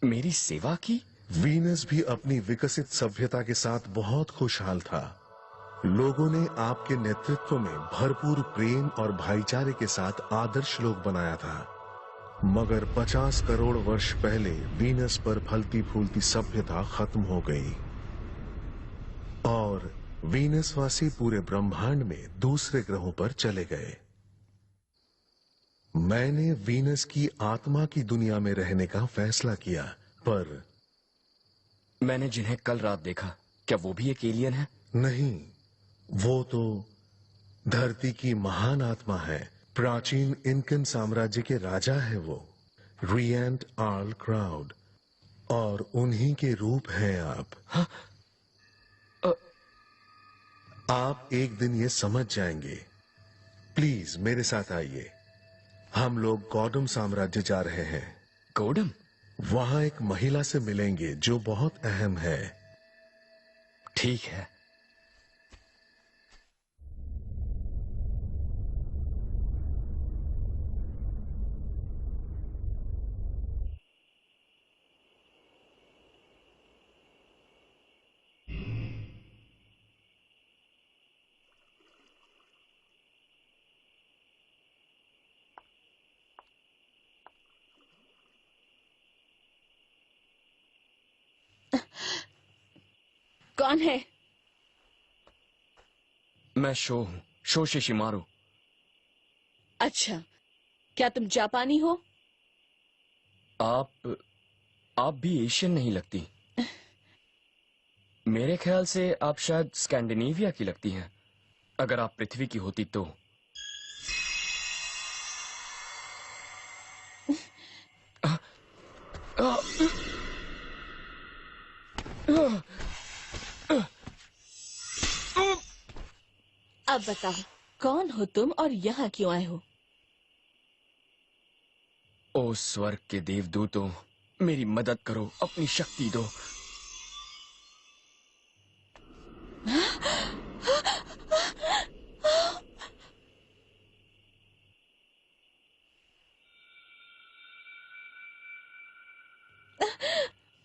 मेरी सेवा की? वीनस भी अपनी विकसित सभ्यता के साथ बहुत खुशहाल था। लोगों ने आपके नेतृत्व में भरपूर प्रेम और भाईचारे के साथ आदर्श लोक बनाया था। मगर 50 करोड़ वर्ष पहले वीनस पर फलती फूलती सभ्यता खत्म हो गई और वीनसवासी पूरे ब्रह्मांड में दूसरे ग्रहों पर चले गए। मैंने वीनस की आत्मा की दुनिया में रहने का फैसला किया, पर मैंने जिन्हें कल रात देखा, क्या वो भी एक एलियन है? नहीं, वो तो धरती की महान आत्मा है। प्राचीन इनकन साम्राज्य के राजा है वो, रिएंट आर्ल क्राउड, और उन्हीं के रूप हैं आप। हाँ? आप एक दिन ये समझ जाएंगे। प्लीज मेरे साथ आइए। हम लोग गॉडम साम्राज्य जा रहे हैं। गॉडम? वहां एक महिला से मिलेंगे जो बहुत अहम है। ठीक है। कौन है? मैं शो हूँ, शो शिशिमारू। अच्छा, क्या तुम जापानी हो? आप भी एशियन नहीं लगती। मेरे ख्याल से आप शायद स्कैंडिनेविया की लगती हैं। अगर आप पृथ्वी की होती तो। अब बताओ, कौन हो तुम और यहाँ क्यों आए हो? ओ स्वर्ग के देवदूतों, मेरी मदद करो, अपनी शक्ति दो।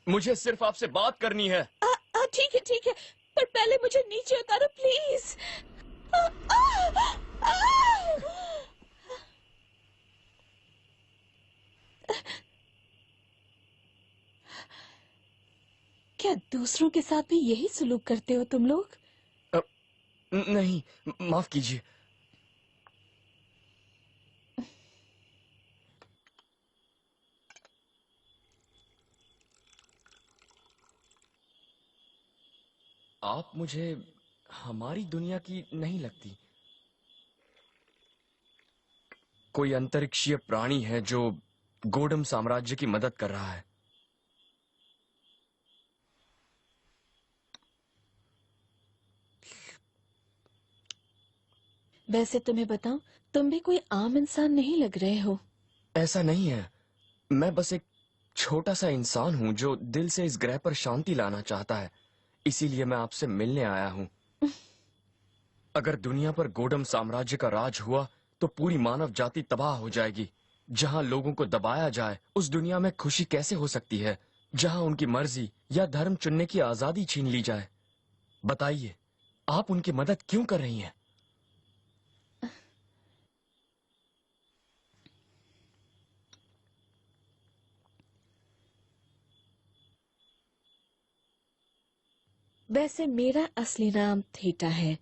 मुझे सिर्फ आपसे बात करनी है। ठीक है ठीक है, पर पहले मुझे नीचे उतारो प्लीज। क्या दूसरों के साथ भी यही सलूक करते हो तुम लोग? नहीं, माफ कीजिए। आप मुझे हमारी दुनिया की नहीं लगती। कोई अंतरिक्षीय प्राणी है जो गोडम साम्राज्य की मदद कर रहा है। वैसे तुम्हें बताऊं, तुम भी कोई आम इंसान नहीं लग रहे हो। ऐसा नहीं है, मैं बस एक छोटा सा इंसान हूँ जो दिल से इस ग्रह पर शांति लाना चाहता है। इसीलिए मैं आपसे मिलने आया हूँ। अगर दुनिया पर गोडम साम्राज्य का राज हुआ तो पूरी मानव जाति तबाह हो जाएगी। जहाँ लोगों को दबाया जाए उस दुनिया में खुशी कैसे हो सकती है? जहाँ उनकी मर्जी या धर्म चुनने की आजादी छीन ली जाए। बताइए, आप उनकी मदद क्यों कर रही हैं? वैसे मेरा असली नाम थीटा है।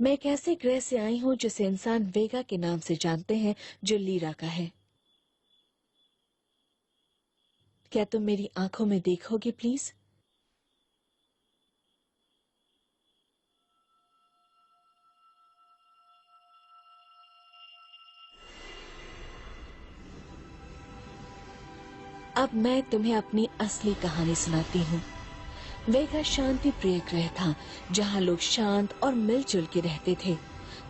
मैं एक ऐसे ग्रह से आई हूँ जिसे इंसान वेगा के नाम से जानते हैं, जो लीरा का है। क्या तुम मेरी आंखों में देखोगे प्लीज? अब मैं तुम्हें अपनी असली कहानी सुनाती हूँ। वेगा शांति प्रिय ग्रह था जहाँ लोग शांत और मिलजुल के रहते थे,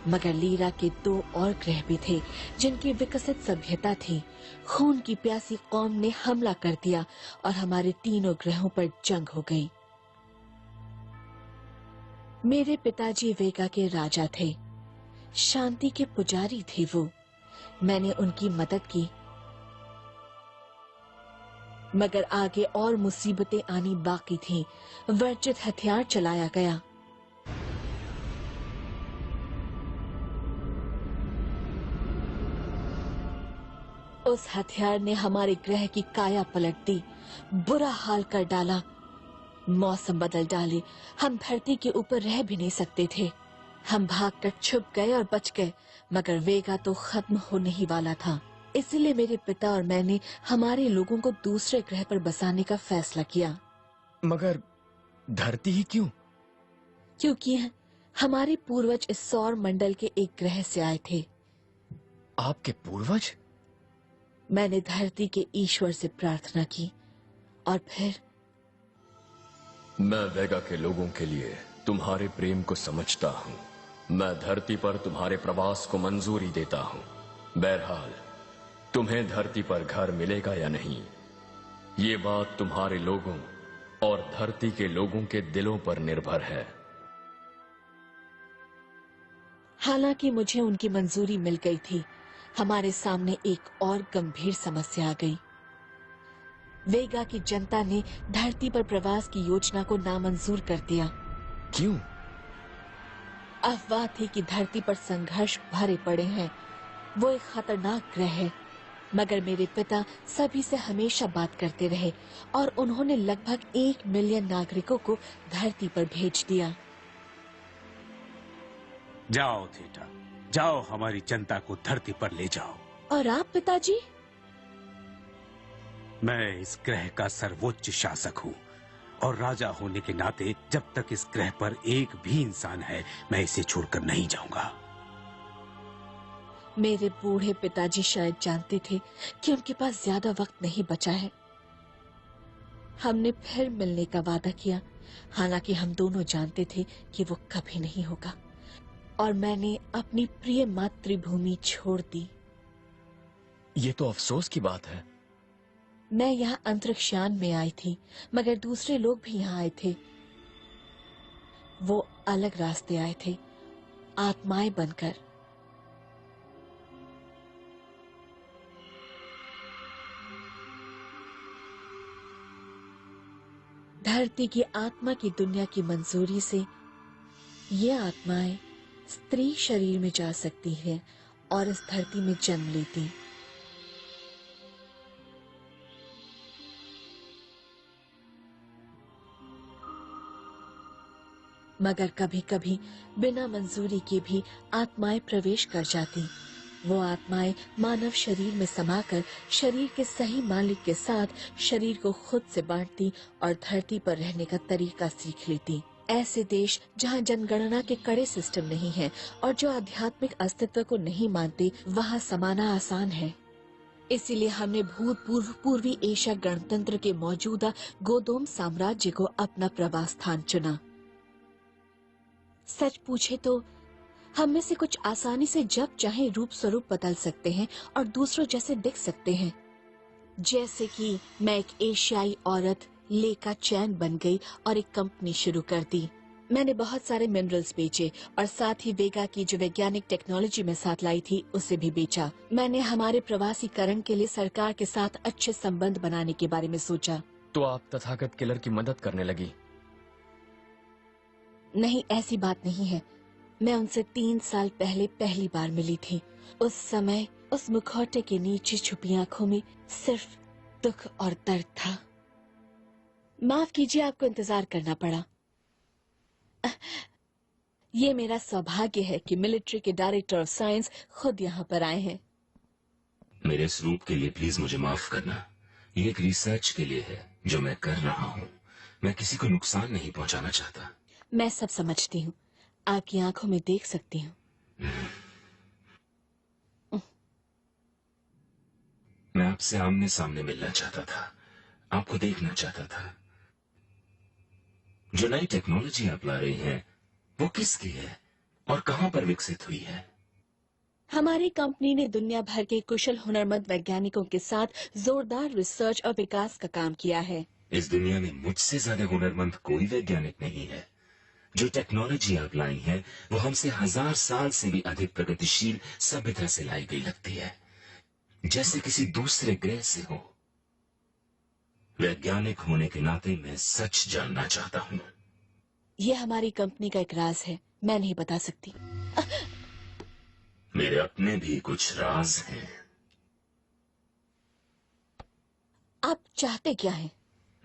मगर लीरा के 2 और ग्रह भी थे जिनकी विकसित सभ्यता थी। खून की प्यासी कौम ने हमला कर दिया और हमारे तीनों ग्रहों पर जंग हो गई। मेरे पिताजी वेगा के राजा थे, शांति के पुजारी थे वो। मैंने उनकी मदद की, मगर आगे और मुसीबतें आनी बाकी थीं। वर्जित हथियार चलाया गया। उस हथियार ने हमारे ग्रह की काया पलट दी, बुरा हाल कर डाला, मौसम बदल डाले। हम धरती के ऊपर रह भी नहीं सकते थे। हम भागकर छुप गए और बच गए, मगर वेगा तो खत्म होने ही वाला था। इसलिए मेरे पिता और मैंने हमारे लोगों को दूसरे ग्रह पर बसाने का फैसला किया। मगर धरती ही क्यों? क्योंकि हमारे पूर्वज इस सौर मंडल के एक ग्रह से आए थे। आपके पूर्वज? मैंने धरती के ईश्वर से प्रार्थना की और फिर मैं वेगा के लोगों के लिए तुम्हारे प्रेम को समझता हूँ। मैं धरती पर तुम्हारे प्रवास को मंजूरी देता हूँ। बहरहाल तुम्हें धरती पर घर मिलेगा या नहीं, ये बात तुम्हारे लोगों और धरती के लोगों के दिलों पर निर्भर है। हालांकि मुझे उनकी मंजूरी मिल गई थी, हमारे सामने एक और गंभीर समस्या आ गई। वेगा की जनता ने धरती पर प्रवास की योजना को नामंजूर कर दिया। क्यों? अफवाह थी कि धरती पर संघर्ष भरे पड़े हैं, वो एक खतरनाक ग्रह है। मगर मेरे पिता सभी से हमेशा बात करते रहे और उन्होंने लगभग 1 मिलियन नागरिकों को धरती पर भेज दिया। जाओ थीटा, जाओ हमारी जनता को धरती पर ले जाओ। और आप पिताजी? मैं इस ग्रह का सर्वोच्च शासक हूँ और राजा होने के नाते जब तक इस ग्रह पर एक भी इंसान है, मैं इसे छोड़कर नहीं जाऊंगा। मेरे बूढ़े पिताजी शायद जानते थे कि उनके पास ज्यादा वक्त नहीं बचा है। हमने फिर मिलने का वादा किया, हालांकि हम दोनों जानते थे कि वो कभी नहीं होगा, और मैंने अपनी प्रिय मातृभूमि छोड़ दी। ये तो अफसोस की बात है। मैं यहाँ अंतरिक्षयान में आई थी, मगर दूसरे लोग भी यहाँ आए थे। वो अलग रास्ते आए थे, आत्माएं बनकर। धरती की आत्मा की दुनिया की मंजूरी से ये आत्माएं स्त्री शरीर में जा सकती हैं और इस धरती में जन्म लेती। मगर कभी कभी बिना मंजूरी के भी आत्माएं प्रवेश कर जाती। वो आत्माएं मानव शरीर में समाकर शरीर के सही मालिक के साथ शरीर को खुद से बांटती और धरती पर रहने का तरीका सीख लेती। ऐसे देश जहाँ जनगणना के कड़े सिस्टम नहीं है और जो आध्यात्मिक अस्तित्व को नहीं मानते, वहाँ समाना आसान है। इसीलिए हमने भूतपूर्व पूर्वी एशिया गणतंत्र के मौजूदा गोदोम साम्राज्य को अपना प्रवास स्थान चुना। सच पूछे तो हम में से कुछ आसानी से जब चाहे रूप स्वरूप बदल सकते हैं और दूसरों जैसे दिख सकते हैं। जैसे कि मैं एक एशियाई औरत लेका चैन बन गई और एक कंपनी शुरू कर दी। मैंने बहुत सारे मिनरल्स बेचे और साथ ही वेगा की जो वैज्ञानिक टेक्नोलॉजी में साथ लाई थी उसे भी बेचा। मैंने हमारे प्रवासीकरण के लिए सरकार के साथ अच्छे संबंध बनाने के बारे में सोचा। तो आप तथागत किलर की मदद करने लगी? नहीं, ऐसी बात नहीं है। मैं उनसे 3 साल पहले पहली बार मिली थी। उस समय उस मुखौटे के नीचे छुपी आंखों में सिर्फ दुख और दर्द था। माफ कीजिए, आपको इंतजार करना पड़ा। ये मेरा सौभाग्य है कि मिलिट्री के डायरेक्टर ऑफ साइंस खुद यहाँ पर आए हैं। मेरे इस रूप के लिए प्लीज मुझे माफ करना। ये एक रिसर्च के लिए है जो मैं कर रहा हूँ। मैं किसी को नुकसान नहीं पहुंचाना चाहता। मैं सब समझती हूँ, आपकी आंखों में देख सकती हूँ। मैं आपसे आमने सामने मिलना चाहता था, आपको देखना चाहता था। जो नई टेक्नोलॉजी आप ला रही हैं, वो किसकी है और कहां पर विकसित हुई है? हमारी कंपनी ने दुनिया भर के कुशल हुनरमंद वैज्ञानिकों के साथ जोरदार रिसर्च और विकास का काम किया है। इस दुनिया में मुझसे ज्यादा हुनरमंद कोई वैज्ञानिक नहीं है। जो टेक्नोलॉजी आप लाई है वो हमसे 1000 साल से भी अधिक प्रगतिशील सभ्यता से लाई गई लगती है, जैसे किसी दूसरे ग्रह से हो। वैज्ञानिक होने के नाते मैं सच जानना चाहता हूँ। ये हमारी कंपनी का एक राज है, मैं नहीं बता सकती। मेरे अपने भी कुछ राज हैं। आप चाहते क्या हैं?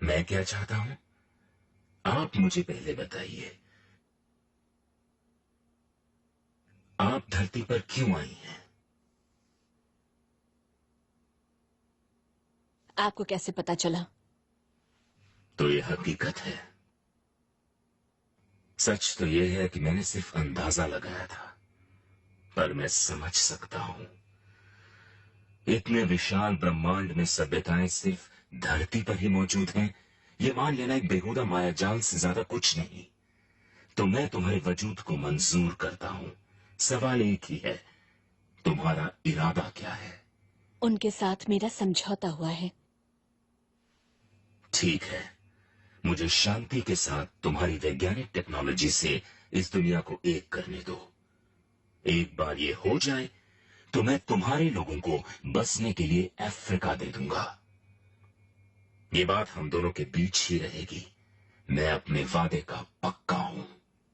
मैं क्या चाहता हूँ, आप मुझे पहले बताइए। आप धरती पर क्यों आई हैं? आपको कैसे पता चला? तो ये हकीकत है। सच तो ये है कि मैंने सिर्फ अंदाजा लगाया था, पर मैं समझ सकता हूं। इतने विशाल ब्रह्मांड में सभ्यताएं सिर्फ धरती पर ही मौजूद हैं, ये मान लेना एक बेहुदा मायाजाल से ज्यादा कुछ नहीं। तो मैं तुम्हारे वजूद को मंजूर करता हूं। सवाल एक ही है, तुम्हारा इरादा क्या है? उनके साथ मेरा समझौता हुआ है। ठीक है, मुझे शांति के साथ तुम्हारी वैज्ञानिक टेक्नोलॉजी से इस दुनिया को एक करने दो। एक बार ये हो जाए तो मैं तुम्हारे लोगों को बसने के लिए अफ्रीका दे दूंगा। ये बात हम दोनों के बीच ही रहेगी। मैं अपने वादे का पक्का हूं।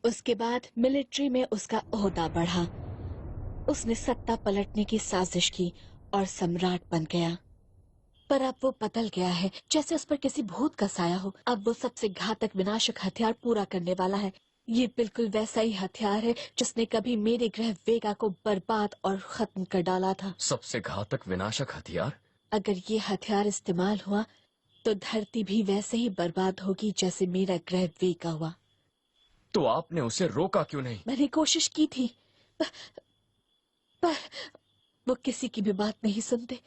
उसके बाद मिलिट्री में उसका ओहदा बढ़ा। उसने सत्ता पलटने की साजिश की और सम्राट बन गया। पर अब वो बदल गया है, जैसे उस पर किसी भूत का साया हो। अब वो सबसे घातक विनाशक हथियार पूरा करने वाला है। ये बिल्कुल वैसा ही हथियार है जिसने कभी मेरे ग्रह वेगा को बर्बाद और खत्म कर डाला था। सबसे घातक विनाशक हथियार? अगर ये हथियार इस्तेमाल हुआ तो धरती भी वैसे ही बर्बाद होगी जैसे मेरा ग्रह वेगा हुआ। तो आपने उसे रोका क्यों नहीं? मैंने कोशिश की थी, पर वो किसी की भी बात नहीं सुनते।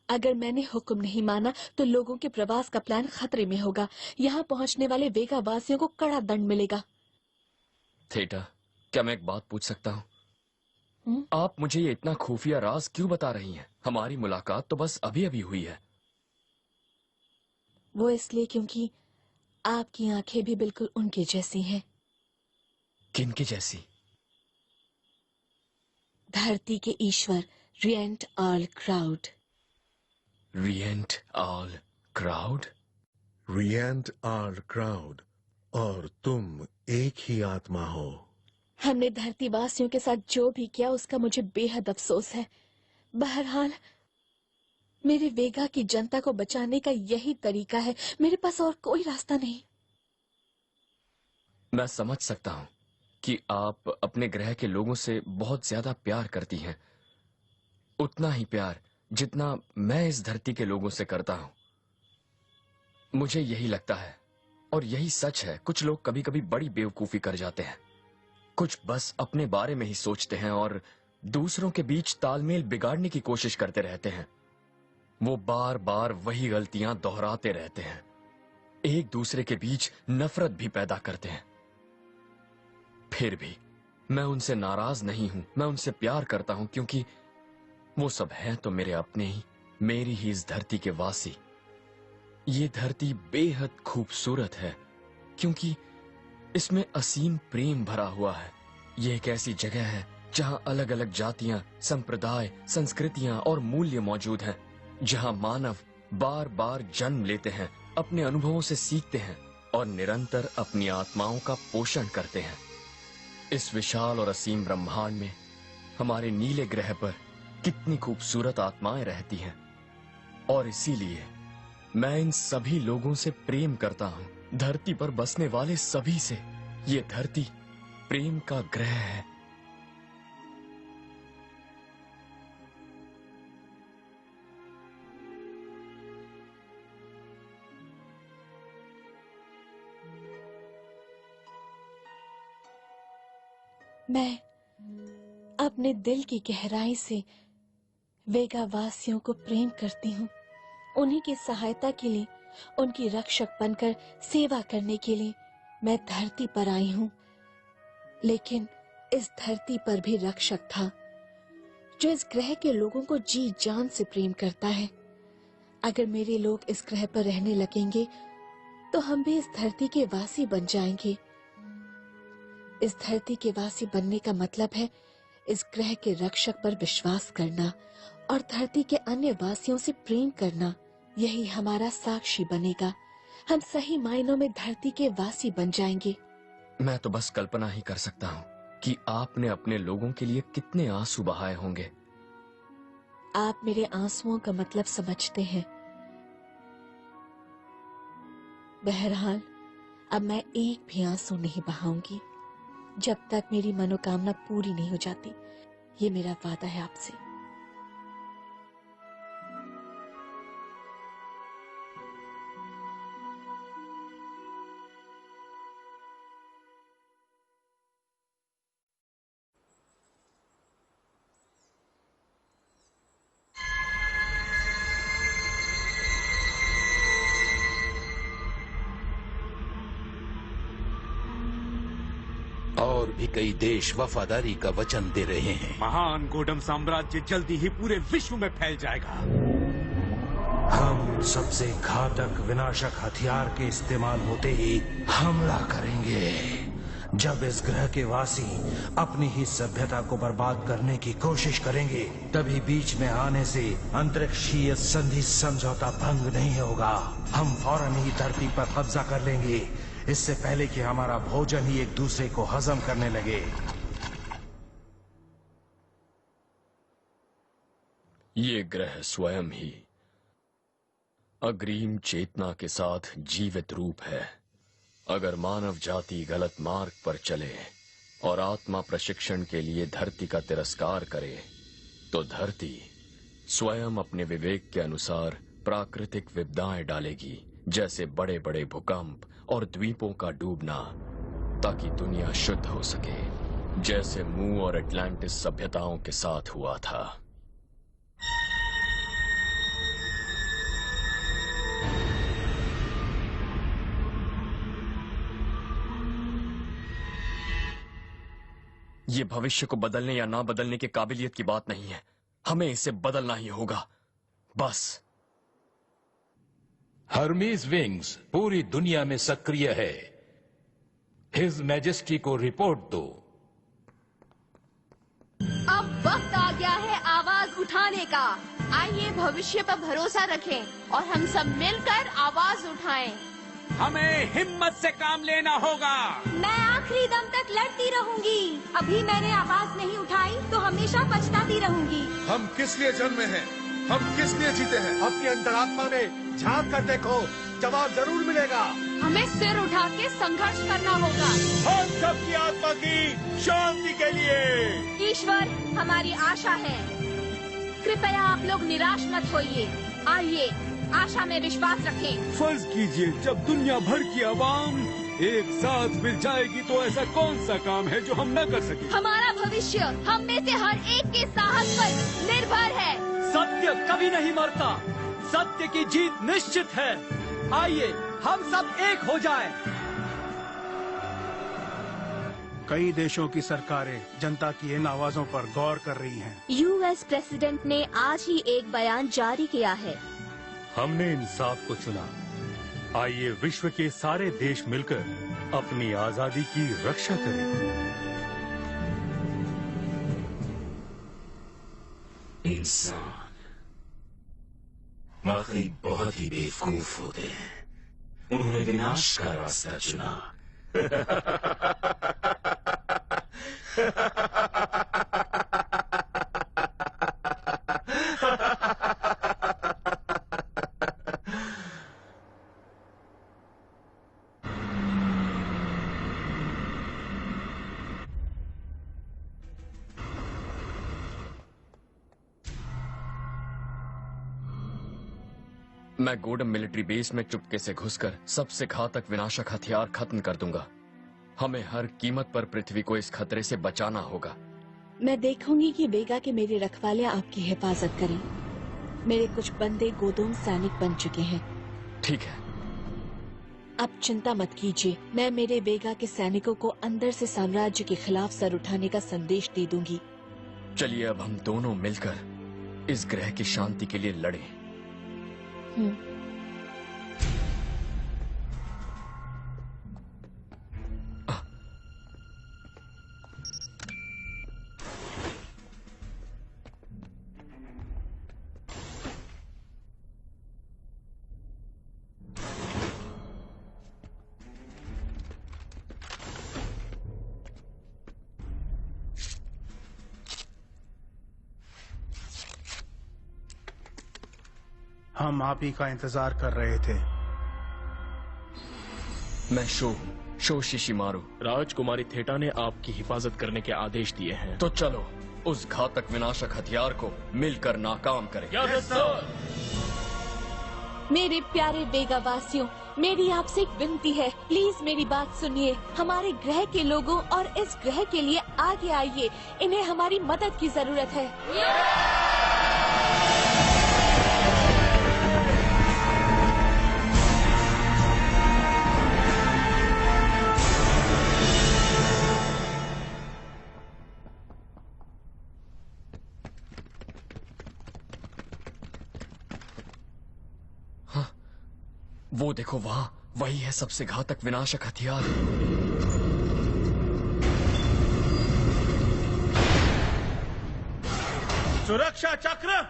अगर मैंने हुक्म नहीं माना तो लोगों के प्रवास का प्लान खतरे में होगा। यहाँ पहुँचने वाले वेगा वासियों को कड़ा दंड मिलेगा। थेटा, क्या मैं एक बात पूछ सकता हूँ? आप मुझे ये इतना खुफिया राज क्यों बता रही हैं? हमारी मुलाकात तो बस अभी अभी हुई है। वो इसलिए क्योंकि आपकी आंखें भी बिल्कुल उनके जैसी हैं। किनकी जैसी? धरती के ईश्वर रिएंट ऑल क्राउड। रिएंट ऑल क्राउड? रिएंट ऑल क्राउड और तुम एक ही आत्मा हो। हमने धरती वासियों के साथ जो भी किया उसका मुझे बेहद अफसोस है। बहरहाल मेरे वेगा की जनता को बचाने का यही तरीका है। मेरे पास और कोई रास्ता नहीं। मैं समझ सकता हूँ कि आप अपने ग्रह के लोगों से बहुत ज्यादा प्यार करती हैं। उतना ही प्यार जितना मैं इस धरती के लोगों से करता हूँ। मुझे यही लगता है और यही सच है। कुछ लोग कभी कभी बड़ी बेवकूफी कर जाते हैं। कुछ बस अपने बारे में ही सोचते हैं और दूसरों के बीच तालमेल बिगाड़ने की कोशिश करते रहते हैं। वो बार बार वही गलतियां दोहराते रहते हैं, एक दूसरे के बीच नफरत भी पैदा करते हैं। फिर भी मैं उनसे नाराज नहीं हूं, मैं उनसे प्यार करता हूं क्योंकि वो सब हैं तो मेरे अपने ही, मेरी ही इस धरती के वासी। ये धरती बेहद खूबसूरत है क्योंकि इसमें असीम प्रेम भरा हुआ है। ये एक ऐसी जगह है जहां अलग अलग जातियां, संप्रदाय, संस्कृतियां और मूल्य मौजूद हैं, जहां मानव बार बार जन्म लेते हैं, अपने अनुभवों से सीखते हैं और निरंतर अपनी आत्माओं का पोषण करते हैं। इस विशाल और असीम ब्रह्मांड में हमारे नीले ग्रह पर कितनी खूबसूरत आत्माएं रहती हैं और इसीलिए मैं इन सभी लोगों से प्रेम करता हूं। धरती पर बसने वाले सभी से। ये धरती प्रेम का ग्रह है। मैं अपने दिल की गहराई से वेगा वासियों को प्रेम करती हूँ। उन्हीं की सहायता के लिए, उनकी रक्षक बनकर सेवा करने के लिए मैं धरती पर आई हूँ। लेकिन इस धरती पर भी रक्षक था जो इस ग्रह के लोगों को जी जान से प्रेम करता है। अगर मेरे लोग इस ग्रह पर रहने लगेंगे तो हम भी इस धरती के वासी बन जाएंगे। इस धरती के वासी बनने का मतलब है इस ग्रह के रक्षक पर विश्वास करना और धरती के अन्य वासियों से प्रेम करना। यही हमारा साक्षी बनेगा। हम सही मायनों में धरती के वासी बन जाएंगे। मैं तो बस कल्पना ही कर सकता हूँ कि आपने अपने लोगों के लिए कितने आंसू बहाए होंगे। आप मेरे आंसुओं का मतलब समझते हैं। बहरहाल अब मैं एक भी आंसू नहीं बहाऊंगी जब तक मेरी मनोकामना पूरी नहीं हो जाती। ये मेरा वादा है आपसे। और भी कई देश वफादारी का वचन दे रहे हैं। महान गोडम साम्राज्य जल्दी ही पूरे विश्व में फैल जाएगा। हम सबसे घातक विनाशक हथियार के इस्तेमाल होते ही हमला करेंगे। जब इस ग्रह के वासी अपनी ही सभ्यता को बर्बाद करने की कोशिश करेंगे, तभी बीच में आने से अंतरिक्षीय संधि समझौता भंग नहीं होगा। हम फौरन ही धरती पर कब्जा कर लेंगे, इससे पहले कि हमारा भोजन ही एक दूसरे को हजम करने लगे। ये ग्रह स्वयं ही अग्रिम चेतना के साथ जीवित रूप है। अगर मानव जाति गलत मार्ग पर चले और आत्मा प्रशिक्षण के लिए धरती का तिरस्कार करे, तो धरती स्वयं अपने विवेक के अनुसार प्राकृतिक विपदाएं डालेगी, जैसे बड़े बड़े भूकंप और द्वीपों का डूबना, ताकि दुनिया शुद्ध हो सके, जैसे मू और एटलांटिस सभ्यताओं के साथ हुआ था। ये भविष्य को बदलने या ना बदलने की काबिलियत की बात नहीं है, हमें इसे बदलना ही होगा, बस। हर्मीज विंग्स पूरी दुनिया में सक्रिय है। हिज मैजेस्टी को रिपोर्ट दो। अब वक्त आ गया है आवाज उठाने का। आइए भविष्य पर भरोसा रखें और हम सब मिलकर आवाज उठाएं। हमें हिम्मत से काम लेना होगा। मैं आखिरी दम तक लड़ती रहूंगी। अभी मैंने आवाज नहीं उठाई तो हमेशा पछताती रहूंगी। हम किस लिए जन्मे हैं? हम किस लिए जीते हैं? अपनी अंतरात्मा में झांक कर देखो, जवाब जरूर मिलेगा। हमें सिर उठा के संघर्ष करना होगा। हम सबकी आत्मा की शांति के लिए। ईश्वर हमारी आशा है, कृपया आप लोग निराश मत होइए। आइए आशा में विश्वास रखें। फर्ज कीजिए, जब दुनिया भर की आवाम एक साथ मिल जाएगी तो ऐसा कौन सा काम है जो हम न कर सके? हमारा भविष्य हम में से हर एक के साहस पर निर्भर है। सत्य कभी नहीं मरता, सत्य की जीत निश्चित है। आइए हम सब एक हो जाएं। कई देशों की सरकारें जनता की इन आवाजों पर गौर कर रही हैं। यूएस प्रेसिडेंट ने आज ही एक बयान जारी किया है। हमने इंसाफ को चुना। आइए विश्व के सारे देश मिलकर अपनी आजादी की रक्षा करें। इंसान वाकई बहुत ही बेवकूफ होते हैं। उन्होंने विनाश का रास्ता चुना। मैं गोडम मिलिट्री बेस में चुपके से घुसकर सबसे घातक विनाशक हथियार खत्म कर दूंगा। हमें हर कीमत पर पृथ्वी को इस खतरे से बचाना होगा। मैं देखूंगी कि वेगा के मेरे रखवाले आपकी हिफाजत करें। मेरे कुछ बंदे गोदोम सैनिक बन चुके हैं। ठीक है। अब चिंता मत कीजिए, मैं मेरे वेगा के सैनिकों को अंदर से साम्राज्य के खिलाफ सर उठाने का संदेश दे दूंगी। चलिए अब हम दोनों मिलकर इस ग्रह की शांति के लिए लड़ें। हम आप ही का इंतजार कर रहे थे। मैं शो शिशिमारू। राजकुमारी थेटा ने आपकी हिफाजत करने के आदेश दिए हैं। तो चलो उस घातक विनाशक हथियार को मिलकर नाकाम करें। Yes sir. मेरे प्यारे वेगा वासियों, मेरी आपसे एक विनती है, प्लीज मेरी बात सुनिए। हमारे ग्रह के लोगों और इस ग्रह के लिए आगे आइए, इन्हें हमारी मदद की जरूरत है। वो देखो वहां, वही है सबसे घातक विनाशक हथियार। सुरक्षा चक्र।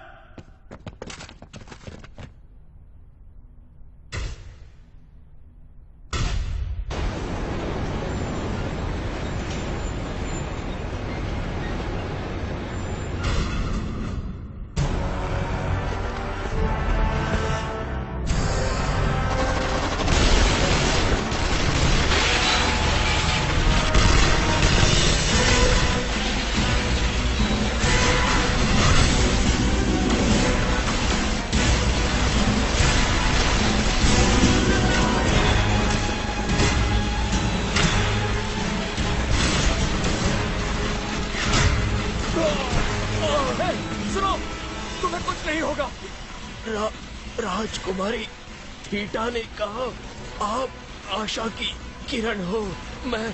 राजकुमारी थीटा ने कहा आप आशा की किरण हो। मैं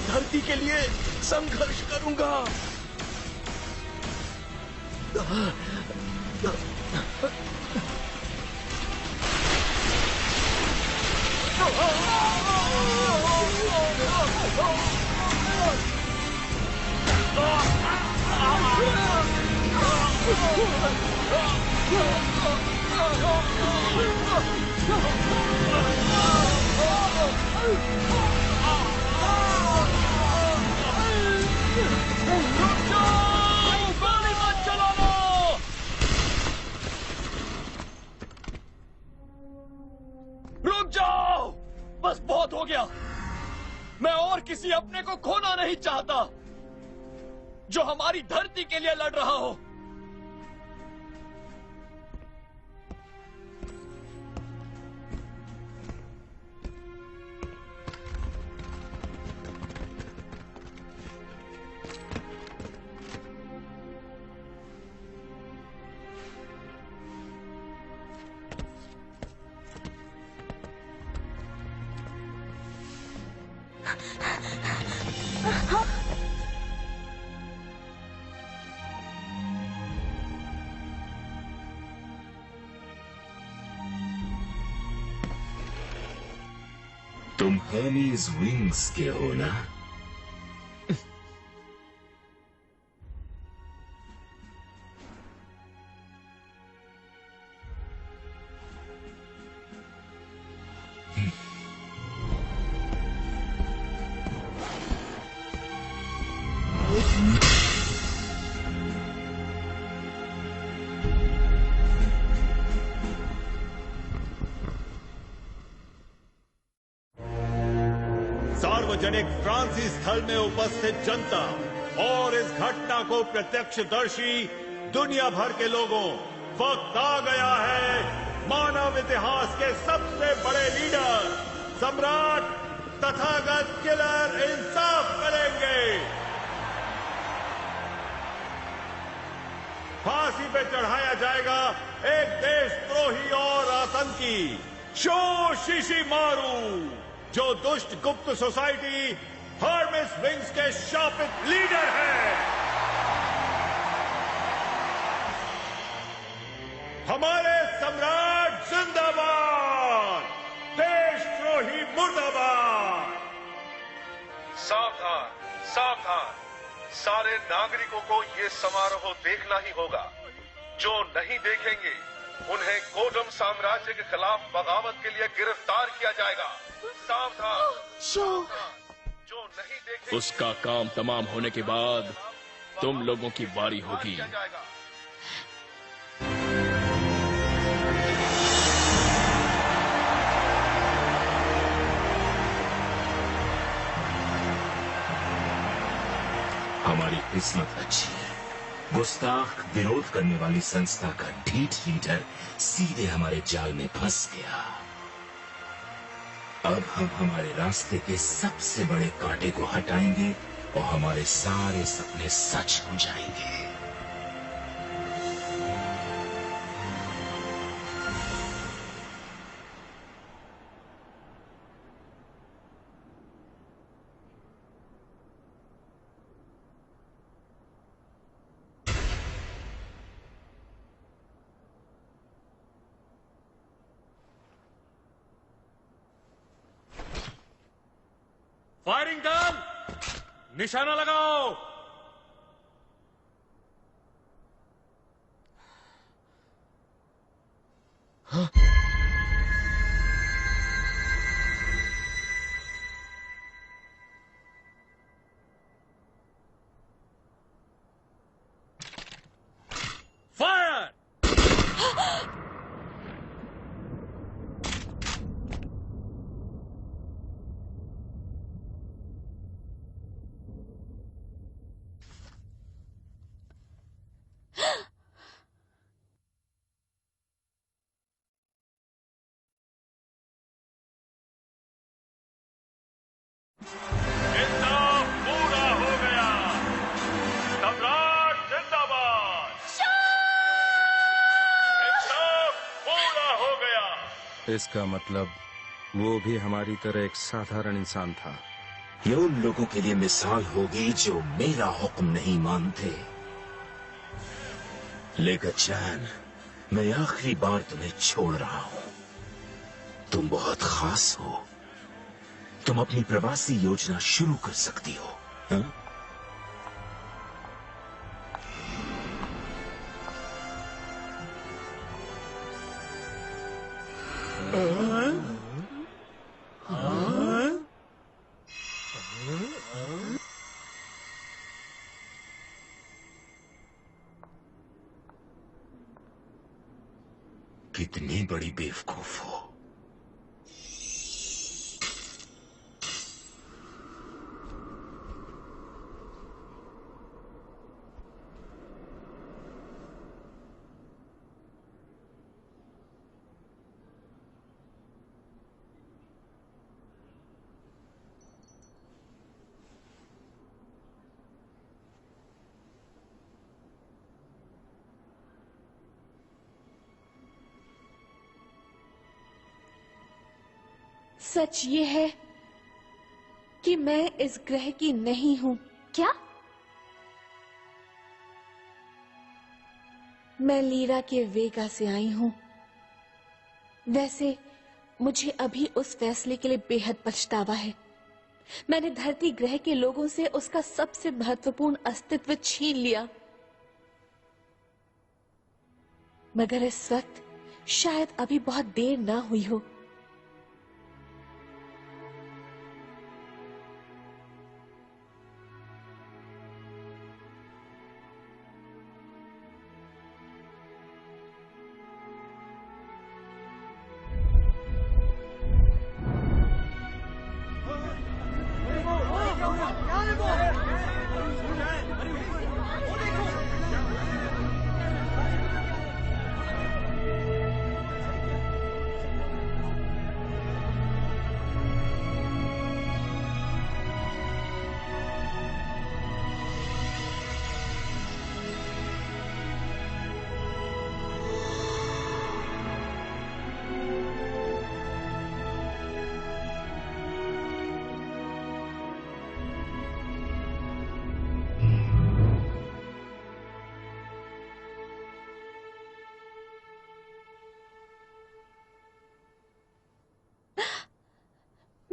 धरती के लिए संघर्ष करूंगा। रुक जाओ, बस बहुत हो गया। मैं और किसी अपने को खोना नहीं चाहता जो हमारी धरती के लिए लड़ रहा हो। तुम हर्मीज विंग्स के हो ना? सार्वजनिक फ्रांसीसी स्थल में उपस्थित जनता और इस घटना को प्रत्यक्षदर्शी दुनिया भर के लोगों, वक्त आ गया है मानव इतिहास के सबसे बड़े लीडर सम्राट तथागत किलर इंसाफ करेंगे। फांसी पे चढ़ाया जाएगा एक देशद्रोही और आतंकी शो शिशिमारू, जो दुष्ट गुप्त सोसाइटी हर्मिस विंग्स के शापित लीडर हैं। हमारे सम्राट जिंदाबाद, देशद्रोही मुर्दाबाद। सावधान, सावधान, सारे नागरिकों को ये समारोह देखना ही होगा। जो नहीं देखेंगे उन्हें गोडम साम्राज्य के खिलाफ बगावत के लिए गिरफ्तार किया जाएगा। सावधान, जो नहीं देखेंगे उसका काम तमाम होने के बाद तुम लोगों की बारी होगी। हमारी किस्मत अच्छी है। गुस्ताख विरोध करने वाली संस्था का ढीठ लीडर सीधे हमारे जाल में फंस गया। अब हम हमारे रास्ते के सबसे बड़े कांटे को हटाएंगे और हमारे सारे सपने सच हो जाएंगे। फायरिंग डन, निशाना लगाओ। फायर! इंसाफ पूरा हो गया। सम्राट जिंदाबाद। इंसाफ पूरा हो गया। इसका मतलब वो भी हमारी तरह एक साधारण इंसान था। ये उन लोगों के लिए मिसाल होगी जो मेरा हुक्म नहीं मानते। लेकर चैन, मैं आखिरी बार तुम्हें छोड़ रहा हूं। तुम बहुत खास हो। तुम अपनी प्रवासी योजना शुरू कर सकती हो। हा? कितनी बड़ी बेवकूफ हो। सच ये है कि मैं इस ग्रह की नहीं हूं। क्या? मैं लीरा के वेगा से आई हूं। वैसे मुझे अभी उस फैसले के लिए बेहद पछतावा है। मैंने धरती ग्रह के लोगों से उसका सबसे महत्वपूर्ण अस्तित्व छीन लिया। मगर इस वक्त शायद अभी बहुत देर ना हुई हो।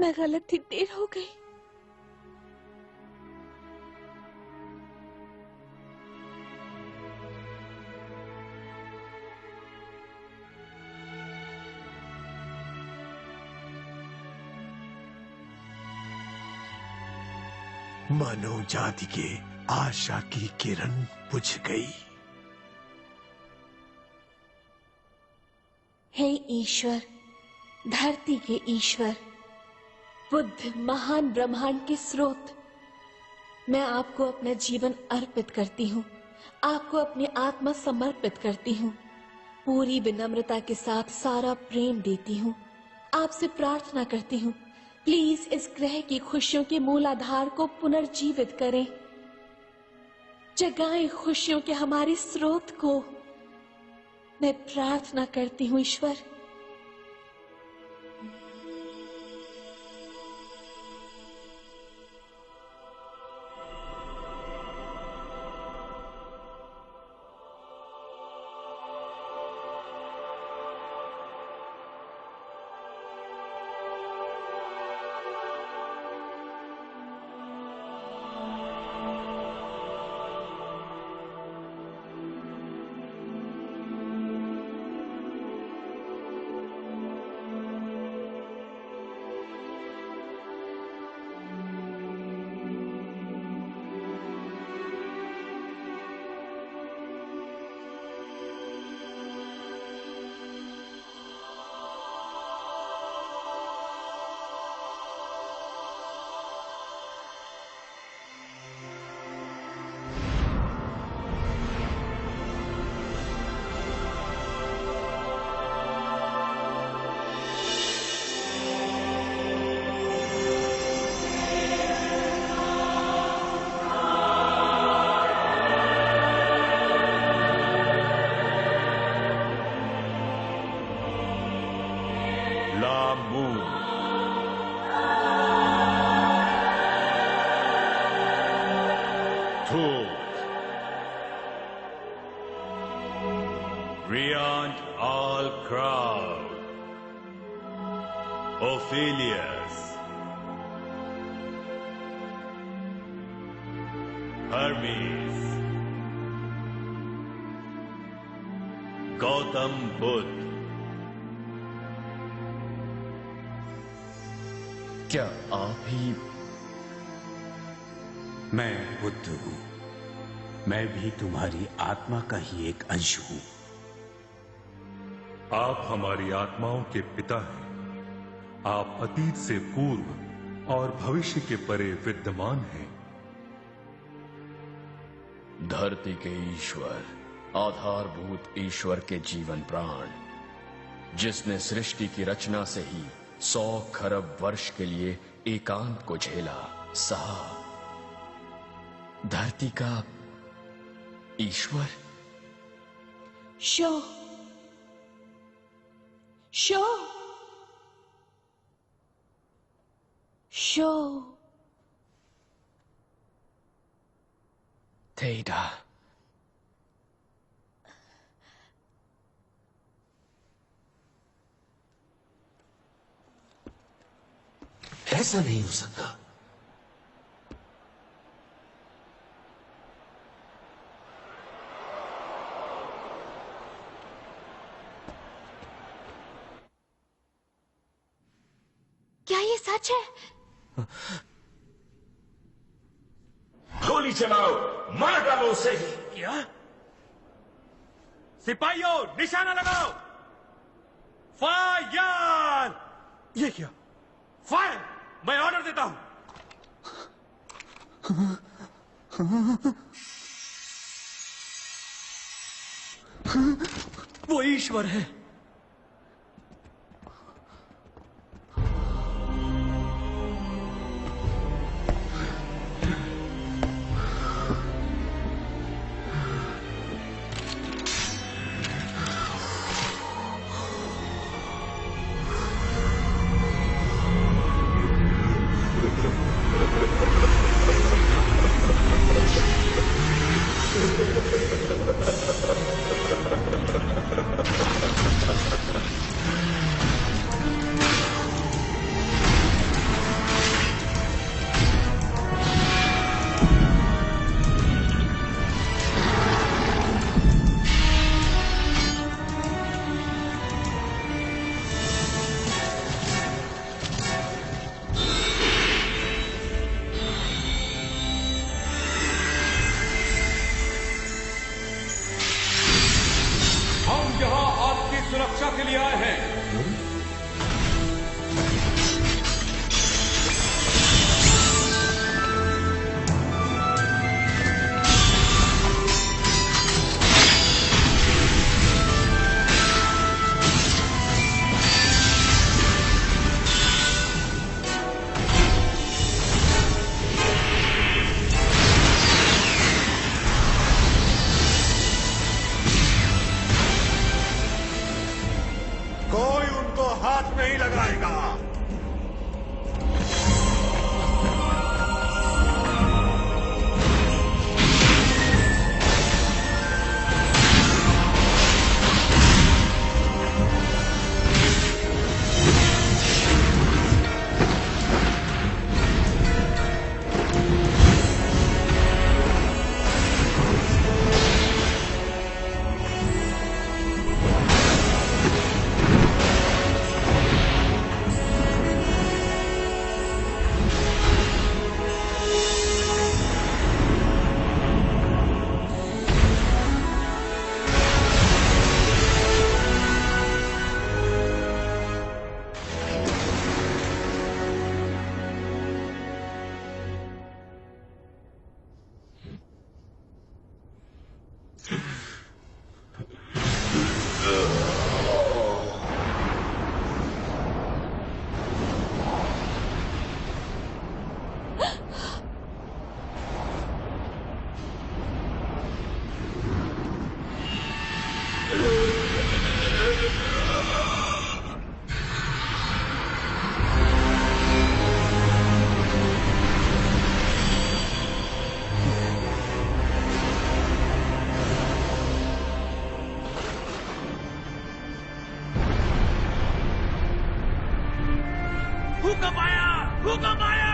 मैं गलत थी, देर हो गई। मानव जाति के आशा की किरण बुझ गई। हे ईश्वर, धरती के ईश्वर, बुद्ध, महान ब्रह्मांड के स्रोत, मैं आपको अपना जीवन अर्पित करती हूँ, आपको अपनी आत्मा समर्पित करती हूँ, पूरी विनम्रता के साथ सारा प्रेम देती हूँ। आपसे प्रार्थना करती हूँ, प्लीज इस ग्रह की खुशियों के मूलाधार को पुनर्जीवित करें, जगाएं खुशियों के हमारे स्रोत को। मैं प्रार्थना करती हूँ ईश्वर। Beyond all crowd, Ophelius, Hermes, Gautam Buddha. क्या आप ही? मैं बुद्ध हूं। मैं भी तुम्हारी आत्मा का ही एक अंश हूं। आप हमारी आत्माओं के पिता हैं। आप अतीत से पूर्व और भविष्य के परे विद्यमान हैं। धरती के ईश्वर, आधारभूत ईश्वर के जीवन प्राण, जिसने सृष्टि की रचना से ही 100 खरब वर्ष के लिए एकांत को झेला, सहा। धरती का ईश्वर। शो शो शो थेटा। ऐसा नहीं हो सकता। क्या ये सच है? गोली चलाओ, मार डालो उसे। क्या? सिपाहियों, निशाना लगाओ। फायर! ये क्या? फायर! मैं ऑर्डर देता हूं। वो ईश्वर है। सुरक्षा के लिए आए हैं। कोई उनको हाथ नहीं लगाएगा। भूकंप आया! भूकंप आया!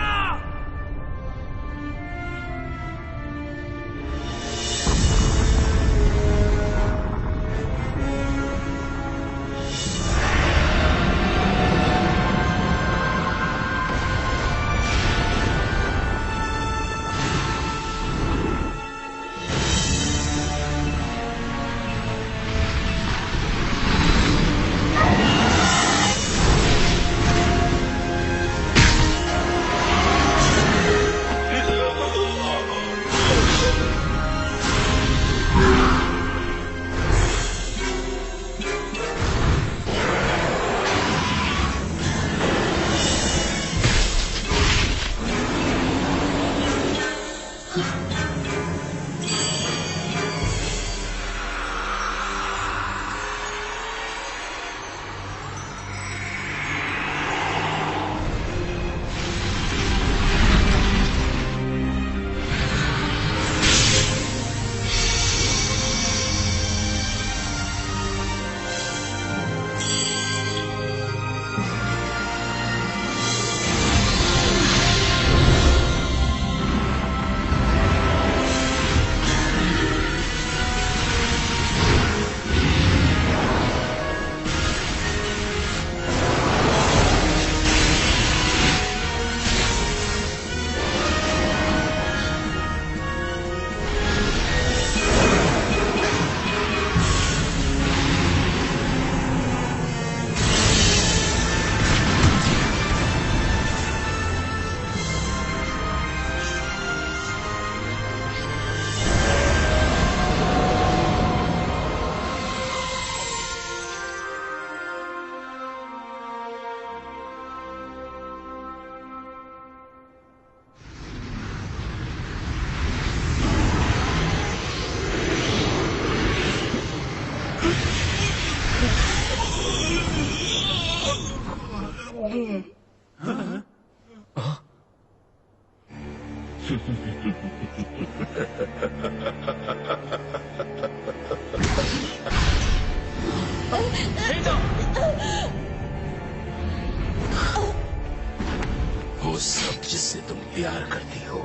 वो सब जिससे तुम प्यार करती हो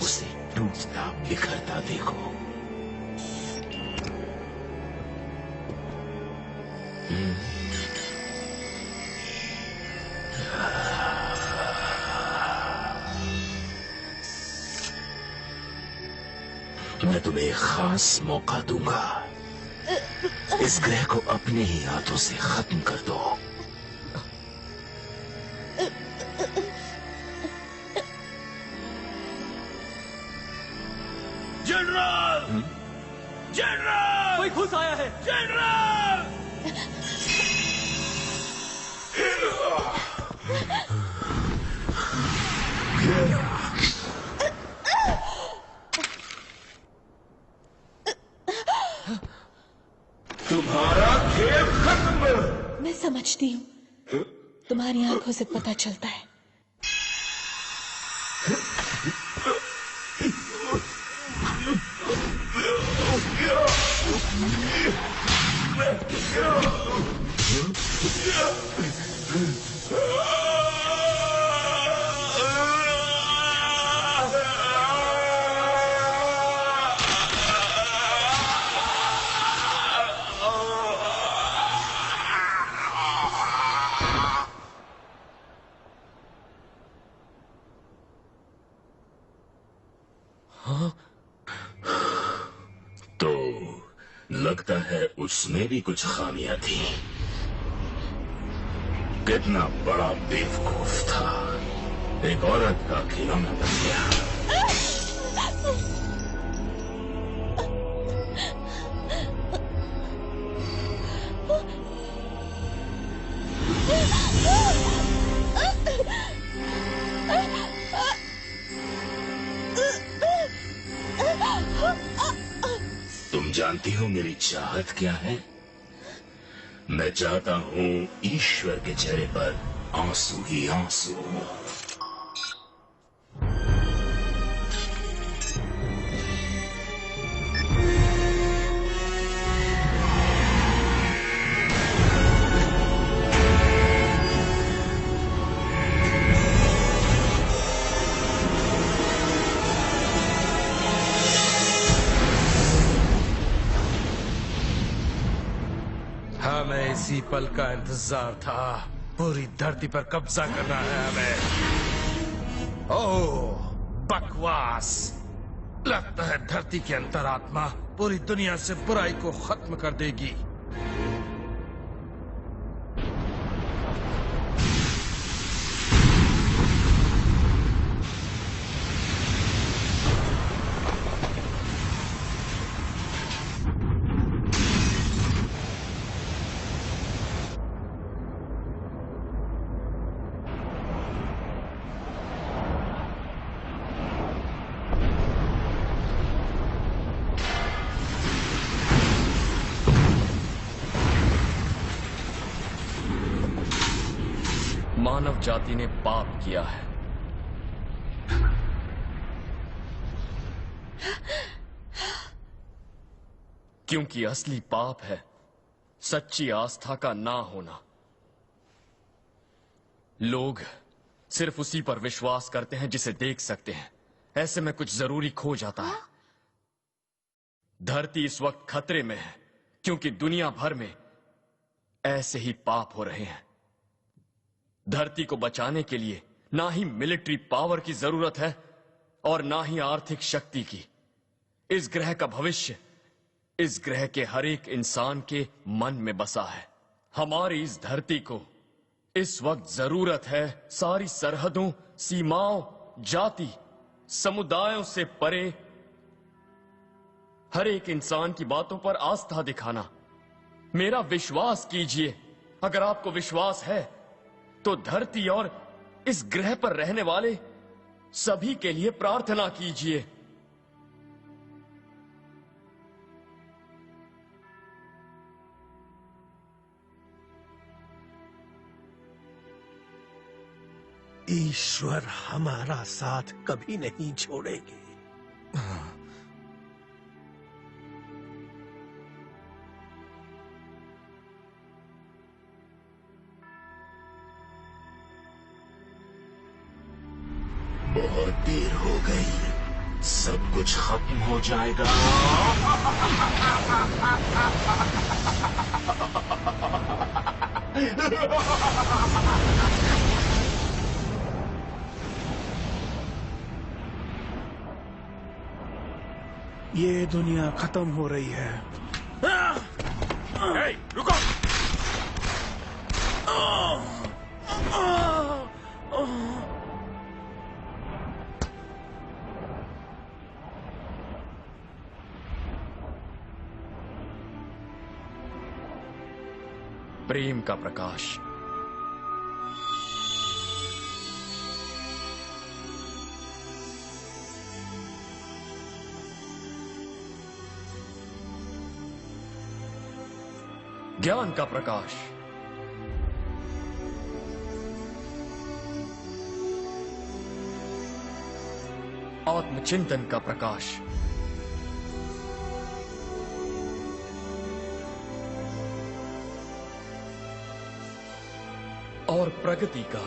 उसे टूटता बिखरता देखो। मैं तुम्हें एक खास मौका दूंगा। इस ग्रह को अपने ही हाथों से खत्म कर दो। जनरल! जनरल! कोई घुस आया है। जनरल! तुम्हारा खेल खत्म। मैं समझती हूँ, तुम्हारी आंखों से पता चलता है। तो लगता है उसमें भी कुछ खामियां थी। कितना बड़ा बेवकूफ था, एक औरत का खिलौना बन गया। तुम जानती हो मेरी चाहत क्या है? मैं चाहता हूँ ईश्वर के चेहरे पर आंसू ही आंसू। हमें इसी पल का इंतजार था। पूरी धरती पर कब्जा करना है हमें। ओह, बकवास। लगता है धरती की अंतरात्मा पूरी दुनिया से बुराई को खत्म कर देगी। मानव जाति ने पाप किया है। क्योंकि असली पाप है सच्ची आस्था का ना होना। लोग सिर्फ उसी पर विश्वास करते हैं जिसे देख सकते हैं। ऐसे में कुछ जरूरी खो जाता है। धरती इस वक्त खतरे में है क्योंकि दुनिया भर में ऐसे ही पाप हो रहे हैं। धरती को बचाने के लिए ना ही मिलिट्री पावर की जरूरत है और ना ही आर्थिक शक्ति की। इस ग्रह का भविष्य इस ग्रह के हर एक इंसान के मन में बसा है। हमारी इस धरती को इस वक्त जरूरत है सारी सरहदों, सीमाओं, जाति, समुदायों से परे हर एक इंसान की बातों पर आस्था दिखाना। मेरा विश्वास कीजिए। अगर आपको विश्वास है तो धरती और इस ग्रह पर रहने वाले सभी के लिए प्रार्थना कीजिए। ईश्वर हमारा साथ कभी नहीं छोड़ेंगे। बहुत देर हो गई, सब कुछ खत्म हो जाएगा। ये दुनिया खत्म हो रही है। रुको। प्रेम का प्रकाश। ज्ञान का प्रकाश। आत्मचिंतन का प्रकाश। और प्रगति का।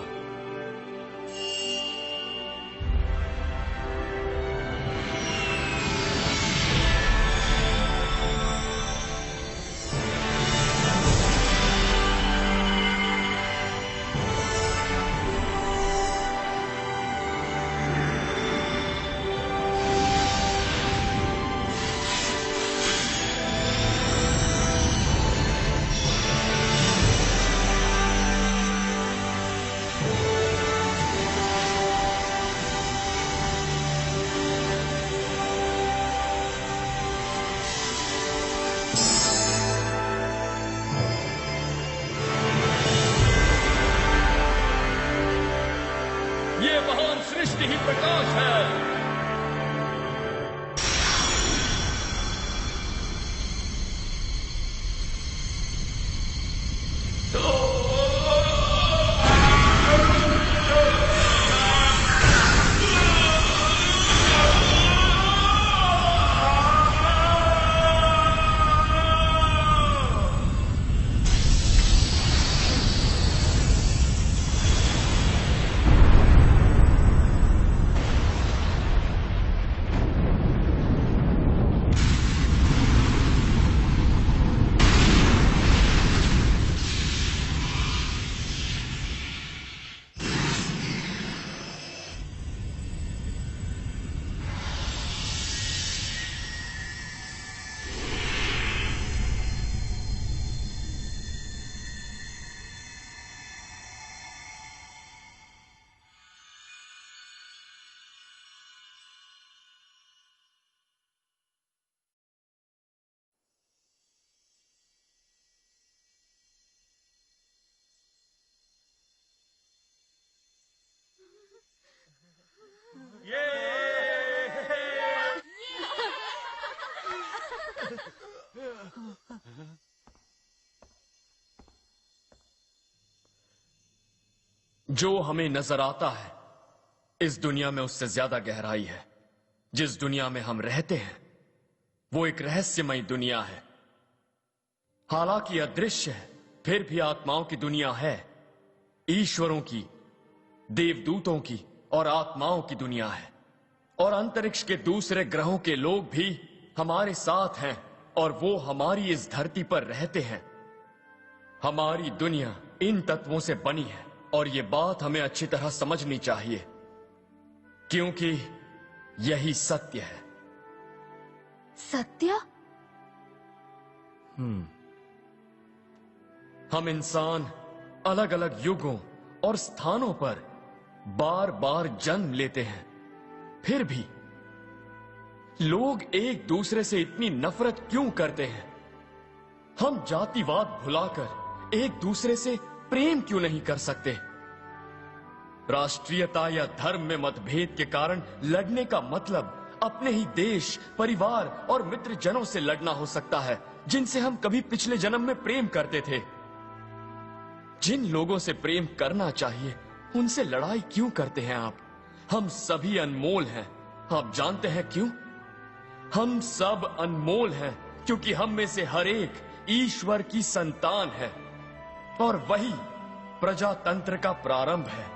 ये महान सृष्टि ही प्रकाश है। जो हमें नजर आता है इस दुनिया में उससे ज्यादा गहराई है। जिस दुनिया में हम रहते हैं वो एक रहस्यमयी दुनिया है। हालांकि अदृश्य है, फिर भी आत्माओं की दुनिया है। ईश्वरों की, देवदूतों की और आत्माओं की दुनिया है। और अंतरिक्ष के दूसरे ग्रहों के लोग भी हमारे साथ हैं और वो हमारी इस धरती पर रहते हैं। हमारी दुनिया इन तत्वों से बनी है और ये बात हमें अच्छी तरह समझनी चाहिए, क्योंकि यही सत्य है। सत्य? हम इंसान अलग अलग युगों और स्थानों पर बार बार जन्म लेते हैं, फिर भी लोग एक दूसरे से इतनी नफरत क्यों करते हैं? हम जातिवाद भुलाकर एक दूसरे से प्रेम क्यों नहीं कर सकते? राष्ट्रीयता या धर्म में मतभेद के कारण लड़ने का मतलब अपने ही देश, परिवार और मित्रजनों से लड़ना हो सकता है, जिनसे हम कभी पिछले जन्म में प्रेम करते थे। जिन लोगों से प्रेम करना चाहिए उनसे लड़ाई क्यों करते हैं आप? हम सभी अनमोल हैं। आप जानते हैं क्यों? हम सब अनमोल हैं क्योंकि हम में से हर एक ईश्वर की संतान है और वही प्रजातंत्र का प्रारंभ है।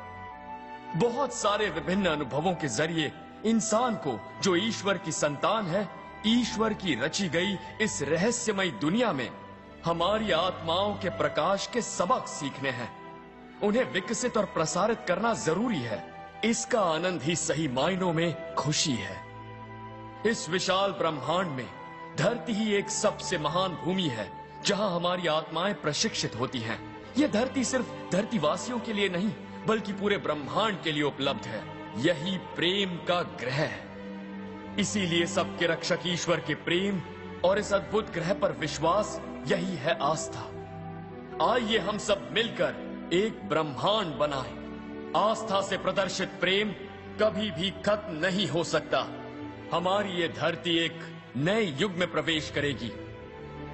बहुत सारे विभिन्न अनुभवों के जरिए इंसान को, जो ईश्वर की संतान है, ईश्वर की रची गई इस रहस्यमयी दुनिया में हमारी आत्माओं के प्रकाश के सबक सीखने हैं। उन्हें विकसित और प्रसारित करना जरूरी है। इसका आनंद ही सही मायनों में खुशी है। इस विशाल ब्रह्मांड में धरती ही एक सबसे महान भूमि है जहां हमारी आत्माएं प्रशिक्षित होती हैं। यह धरती सिर्फ धरतीवासियों के लिए नहीं बल्कि पूरे ब्रह्मांड के लिए उपलब्ध है। यही प्रेम का ग्रह है। इसीलिए सबके रक्षक ईश्वर के प्रेम और इस अद्भुत ग्रह पर विश्वास, यही है आस्था। आइए हम सब मिलकर एक ब्रह्मांड बनाएं। आस्था से प्रदर्शित प्रेम कभी भी खत्म नहीं हो सकता। हमारी ये धरती एक नए युग में प्रवेश करेगी,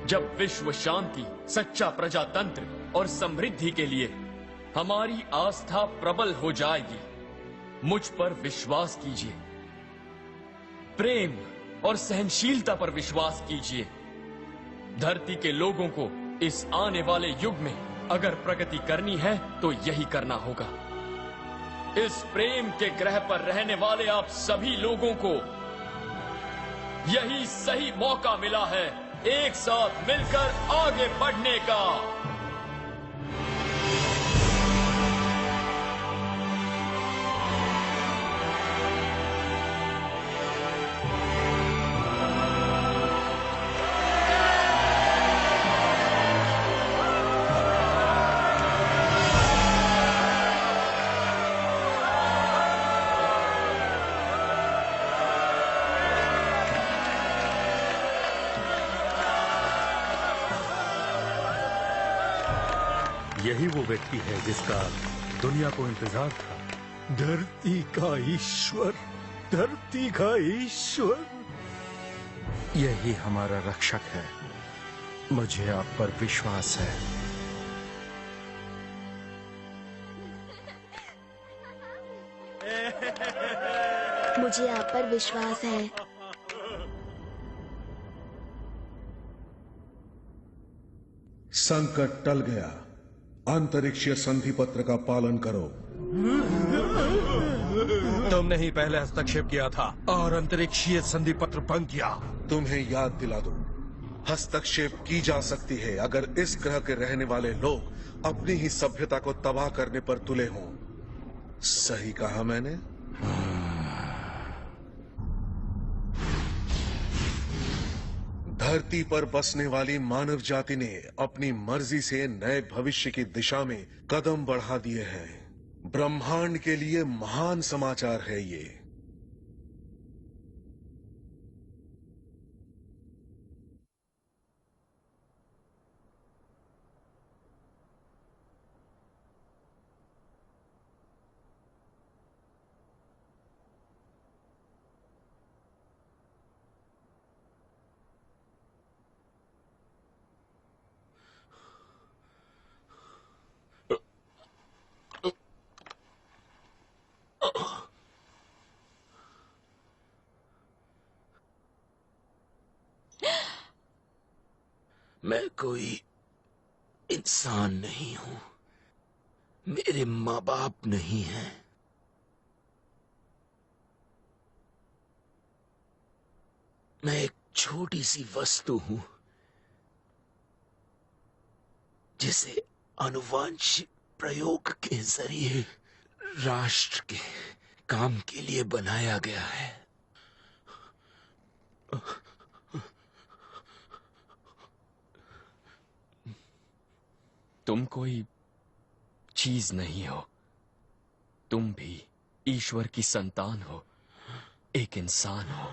जब विश्व शांति, सच्चा प्रजातंत्र और समृद्धि के लिए हमारी आस्था प्रबल हो जाएगी। मुझ पर विश्वास कीजिए, प्रेम और सहनशीलता पर विश्वास कीजिए। धरती के लोगों को इस आने वाले युग में अगर प्रगति करनी है तो यही करना होगा। इस प्रेम के ग्रह पर रहने वाले आप सभी लोगों को यही सही मौका मिला है एक साथ मिलकर आगे बढ़ने का। यही वो व्यक्ति है जिसका दुनिया को इंतजार था। धरती का ईश्वर, धरती का ईश्वर। यही हमारा रक्षक है। मुझे आप पर विश्वास है। मुझे आप पर विश्वास है। संकट टल गया। अंतरिक्षीय संधि पत्र का पालन करो। तुमने ही पहले हस्तक्षेप किया था और अंतरिक्षीय संधि पत्र भंग किया। तुम्हें याद दिला दूं, हस्तक्षेप की जा सकती है अगर इस ग्रह के रहने वाले लोग अपनी ही सभ्यता को तबाह करने पर तुले हों। सही कहा मैंने? धरती पर बसने वाली मानव जाति ने अपनी मर्जी से नए भविष्य की दिशा में कदम बढ़ा दिए हैं। ब्रह्मांड के लिए महान समाचार है ये। मैं कोई इंसान नहीं हूं। मेरे माँ बाप नहीं हैं। मैं एक छोटी सी वस्तु हूं जिसे आनुवंशिक प्रयोग के जरिए राष्ट्र के काम के लिए बनाया गया है। तुम कोई चीज नहीं हो। तुम भी ईश्वर की संतान हो, एक इंसान हो।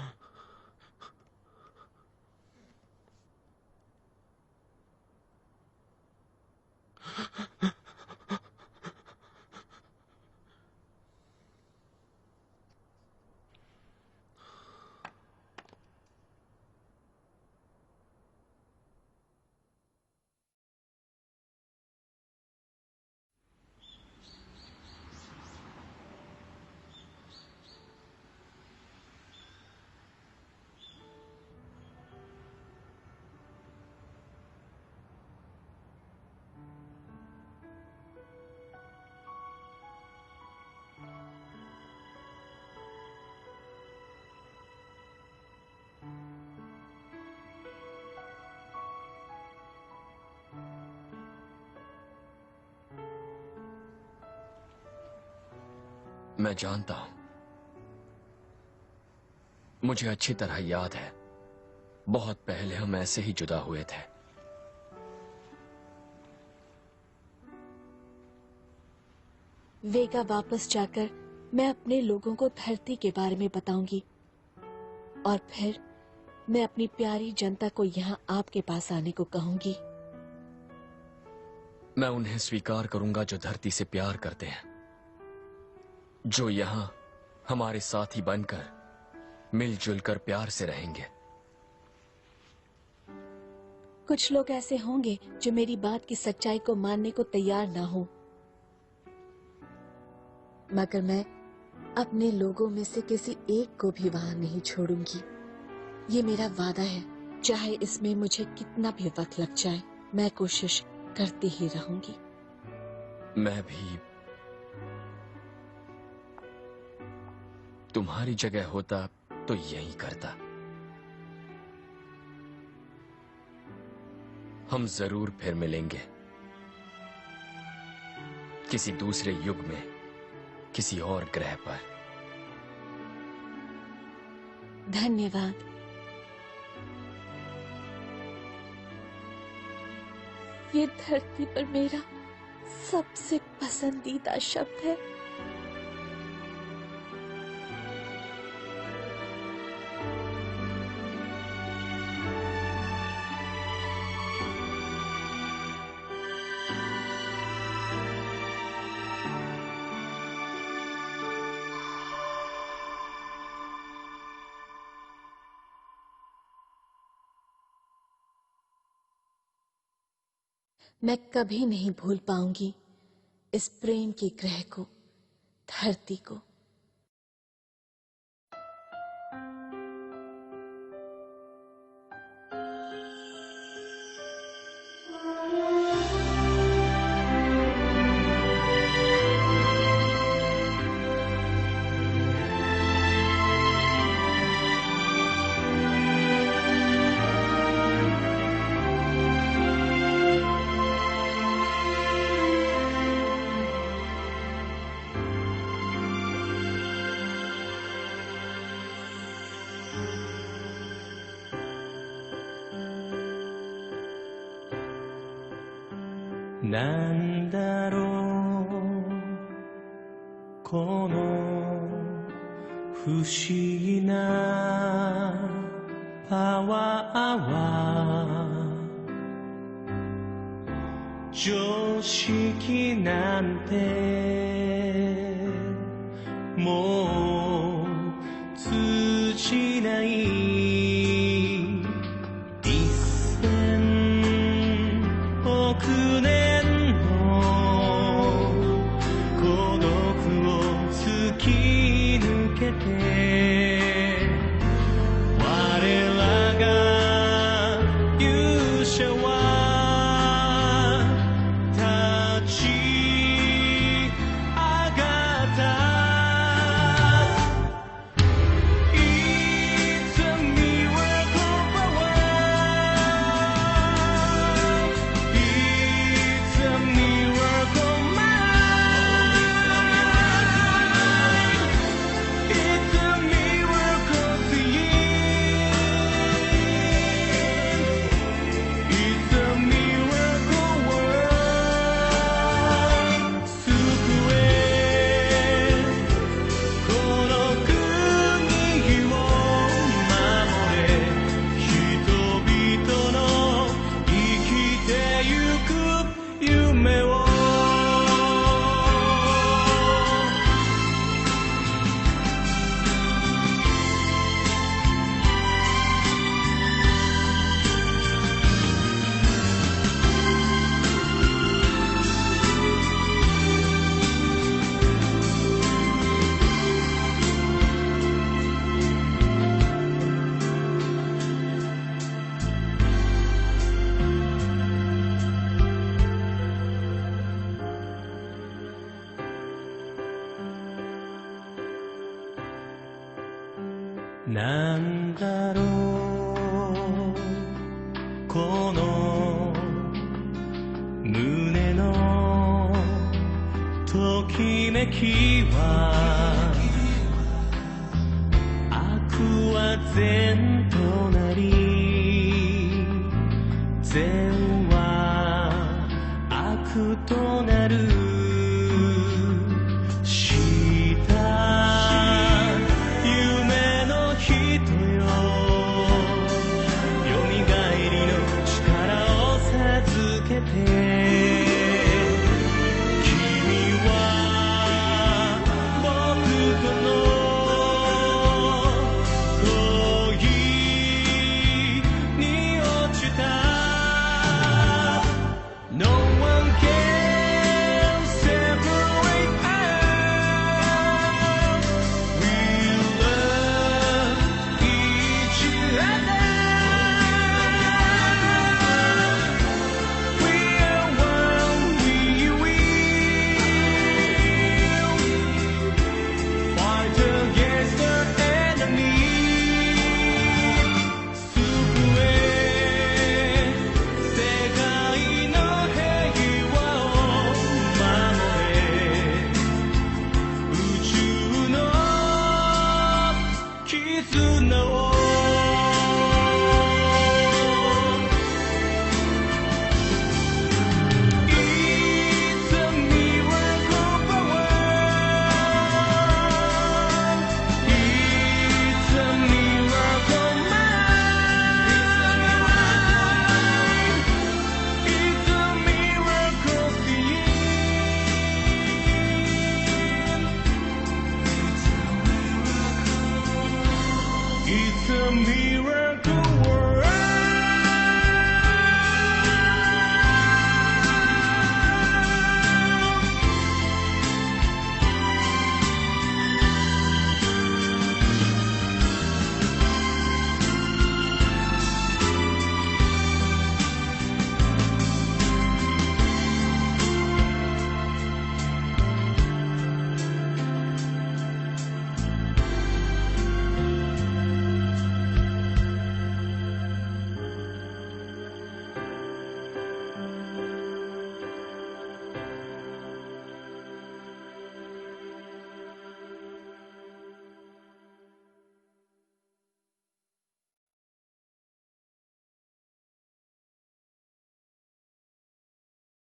मैं जानता हूं, मुझे अच्छी तरह याद है, बहुत पहले हम ऐसे ही जुदा हुए थे। वेगा वापस जाकर मैं अपने लोगों को धरती के बारे में बताऊंगी और फिर मैं अपनी प्यारी जनता को यहाँ आपके पास आने को कहूंगी। मैं उन्हें स्वीकार करूंगा जो धरती से प्यार करते हैं, जो यहाँ हमारे साथी बनकर मिलजुल कर प्यार से रहेंगे। कुछ लोग ऐसे होंगे जो मेरी बात की सच्चाई को मानने को तैयार ना हो, मगर मैं अपने लोगों में से किसी एक को भी वहां नहीं छोड़ूंगी। ये मेरा वादा है, चाहे इसमें मुझे कितना भी वक्त लग जाए, मैं कोशिश करती ही रहूंगी। मैं भी तुम्हारी जगह होता तो यही करता। हम जरूर फिर मिलेंगे, किसी दूसरे युग में, किसी और ग्रह पर। धन्यवाद। ये धरती पर मेरा सबसे पसंदीदा शब्द है। मैं कभी नहीं भूल पाऊंगी इस प्रेम के ग्रह को, धरती को।なんだろうこの不思議なパワーは常識なんてもう通じない億年孤独を突き抜けて我らが勇者は立ち上がった It's a miracle power It's a miracle mind It's a miracle being It's a miracle world 救えこの国を守れ人々の生きてゆく夢をなんだろうこの胸のときめきは悪は善となり善は悪となる